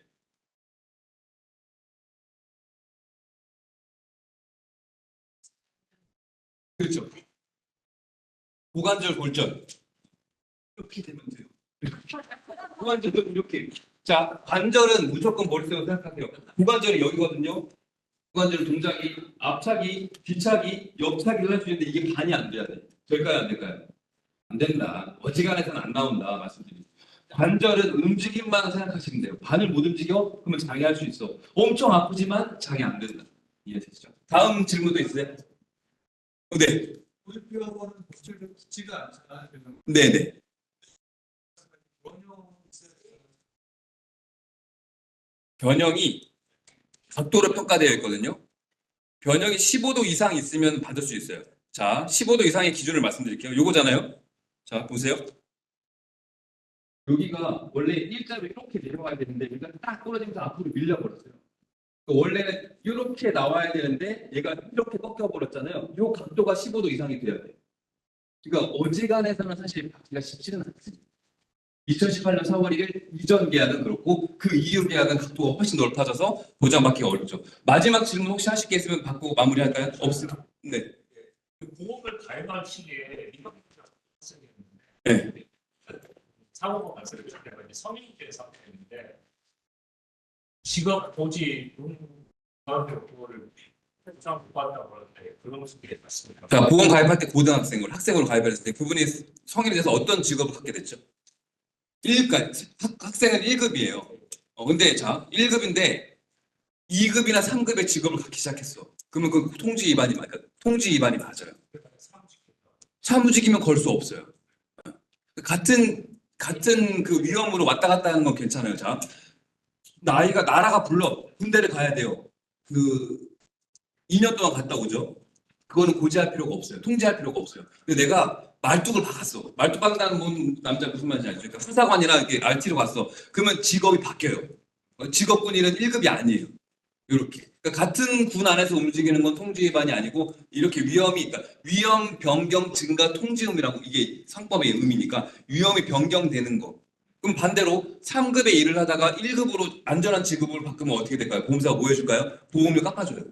그렇죠. 고관절 골절. 이렇게 되면 돼요. 고관절은 이렇게. 자, 관절은 무조건 머릿속으로 생각하세요. 고관절이 여기거든요. 고관절 동작이 앞차기, 뒤차기, 옆차기를 할 수 있는데 이게 반이 안 돼야 돼. 될까요? 안 될까요? 안 된다. 어지간해서는 안 나온다. 말씀드립니다. 관절은 움직임만 생각하시면 돼요. 반을 못 움직여? 그러면 장애할 수 있어. 엄청 아프지만 장애 안 된다. 이해되시죠? 다음 질문도 있으세요? 네. 불필요하고는 목줄도 깊지가 않잖아. 네네. 변형이 각도로 평가되어 있거든요. 변형이 15도 이상 있으면 받을 수 있어요. 자, 15도 이상의 기준을 말씀드릴게요. 요거잖아요. 자, 보세요. 여기가 원래 일자로 이렇게 내려가야 되는데 여기가 딱 떨어지면서 앞으로 밀려버렸어요. 원래는 이렇게 나와야 되는데 얘가 이렇게 꺾여버렸잖아요. 이 각도가 15도 이상이 돼야 돼요. 그러니까 어지간해서는 사실 받기가 쉽지는 않습니다. 2018년 4월 1일 이전 계약은 그렇고 그 이후 계약은 각도가 훨씬 넓어져서 보장받기가 어렵죠. 마지막 질문 혹시 하실 게 있으면 받고 마무리할까요? 없습니다. 네. 보험을 가입할 시기에 이런 네. 사고가 발생을 할 때가 성인께 상태인데 직업 고지 그거를 회장 못 받다고 하는데 그런 식이 맞습니까? 자, 보험 가입할 때 고등학생으로 학생으로 가입했을 때 그분이 성인이 돼서 어떤 직업을 갖게 됐죠? 1급까지. 학생은 1급이에요. 근데 자, 1급인데 2급이나 3급의 직업을 갖기 시작했어. 그러면 그 통지 위반이 맞아요. 통지 위반이 맞아요. 사무직이면 걸 수 없어요. 같은 그 위험으로 왔다 갔다 하는 건 괜찮아요. 자, 나라가 불러 군대를 가야 돼요. 그 2년 동안 갔다 오죠. 그거는 고지할 필요가 없어요. 통지할 필요가 없어요. 근데 내가 말뚝을 박았어. 말뚝 박는다는 건 남자 무슨 말인지 알죠? 그러니까 수사관이나 이렇게 RT로 갔어. 그러면 직업이 바뀌어요. 직업군인은 1급이 아니에요. 이렇게. 그러니까 같은 군 안에서 움직이는 건 통지 위반이 아니고 이렇게 그러니까 위험 변경 증가 통지음이라고 이게 상법의 의미니까 위험이 변경되는 거. 그럼 반대로 3급의 일을 하다가 1급으로 안전한 직업을 바꾸면 어떻게 될까요? 보험사가 뭐 해줄까요? 보험료 깎아줘요.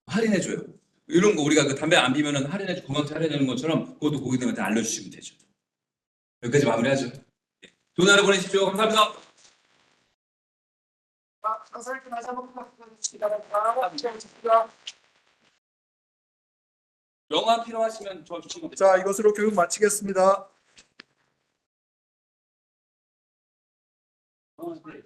할인해줘요. 이런 거 우리가 그 담배 안 피면은 건강차 할인해주는 것처럼 그것도 고객님한테 알려주시면 되죠. 여기까지 마무리하죠. 좋은 하루 보내십시오. 감사합니다. 영화 필요하시면 저 주시면 돼요. 자, 이것으로 교육 마치겠습니다. 네.